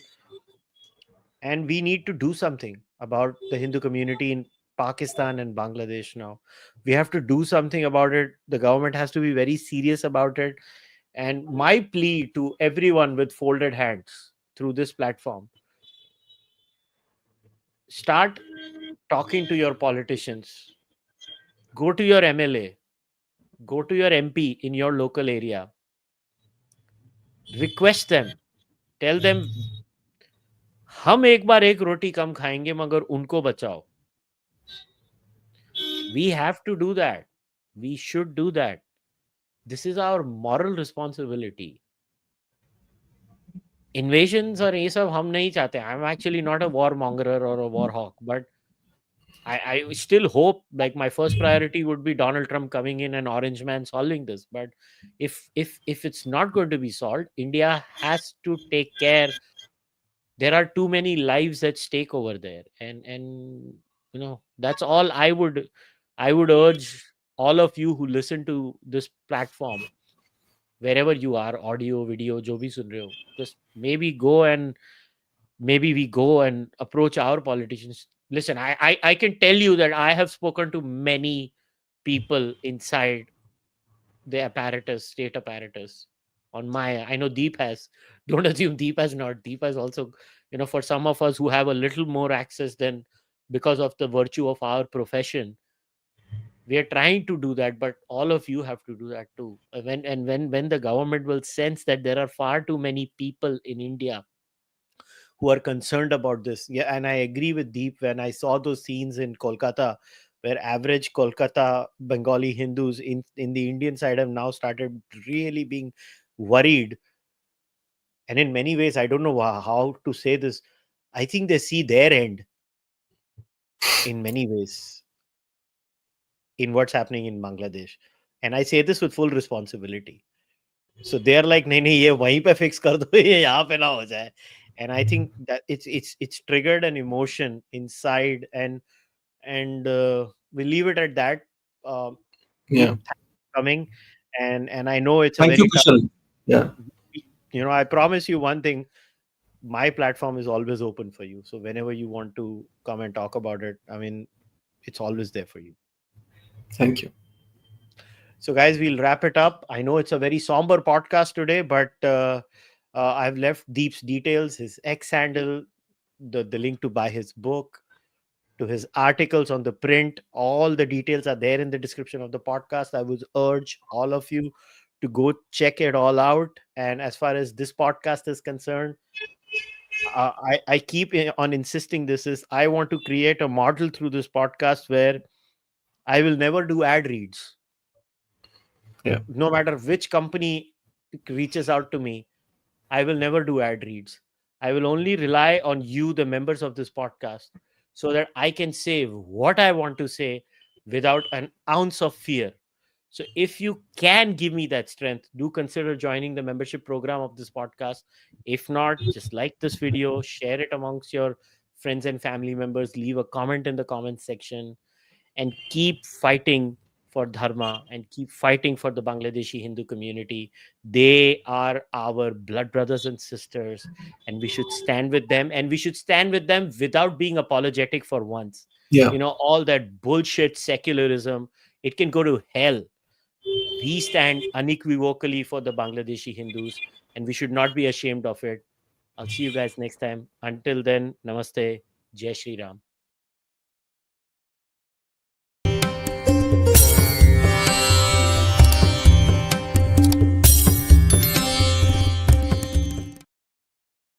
and we need to do something about the Hindu community in Pakistan and Bangladesh now. We have to do something about it. The government has to be very serious about it. And my plea to everyone with folded hands through this platform, start talking to your politicians. Go to your MLA, go to your MP in your local area, request them, tell them, हम एक बार एक रोटी कम खाएंगे मगर उनको बचाओ. We have to do that. We should do that. This is our moral responsibility. Invasions और ये सब हम नहीं चाहते. I'm actually not a warmonger or a war hawk, but I still hope, like, my first priority would be Donald Trump coming in and Orange Man solving this. But if it's not going to be solved, India has to take care. There are too many lives at stake over there, and that's all I would urge all of you who listen to this platform, wherever you are, audio, video, jo bhi sun rahe ho, just maybe we go and approach our politicians. Listen, I can tell you that I have spoken to many people inside the apparatus, state apparatus. On my, I know Deep has. Don't assume Deep has not. Deep has also, for some of us who have a little more access than, because of the virtue of our profession, we are trying to do that. But all of you have to do that too. When the government will sense that there are far too many people in India who are concerned about this. Yeah, and I agree with Deep. When I saw those scenes in Kolkata, where average Kolkata Bengali Hindus in the Indian side have now started really being worried. And in many ways, I don't know how to say this. I think they see their end in many ways in what's happening in Bangladesh. And I say this with full responsibility. So they're like, नहीं नहीं ये वहीं पे fix कर दो ये यहाँ पे ना हो जाए. And I think that it's triggered an emotion inside, and we'll leave it at that. Um, Yeah. Deep, thanks for coming, and I know it's a Thank you, very tough. Kushal. Yeah. I promise you one thing: my platform is always open for you. So whenever you want to come and talk about it, I mean, it's always there for you. Thank you. So, guys, we'll wrap it up. I know it's a very somber podcast today, but I've left Deep's details, his X handle, the link to buy his book, to his articles on the print. All the details are there in the description of the podcast. I would urge all of you to go check it all out. And as far as this podcast is concerned, I keep on insisting this is I want to create a model through this podcast where I will never do ad reads. Yeah. No matter which company reaches out to me, I will never do ad reads. I will only rely on you, the members of this podcast, so that I can say what I want to say without an ounce of fear. So, if you can give me that strength, do consider joining the membership program of this podcast. If not, just like this video, share it amongst your friends and family members, leave a comment in the comment section, and keep fighting for dharma and keep fighting for the Bangladeshi Hindu community. They are our blood brothers and sisters, and we should stand with them, and we should stand with them without being apologetic for once. Yeah. All that bullshit secularism, it can go to hell. We stand unequivocally for the Bangladeshi Hindus, and we should not be ashamed of it. I'll see you guys next time. Until then, namaste, Jai Shri Ram.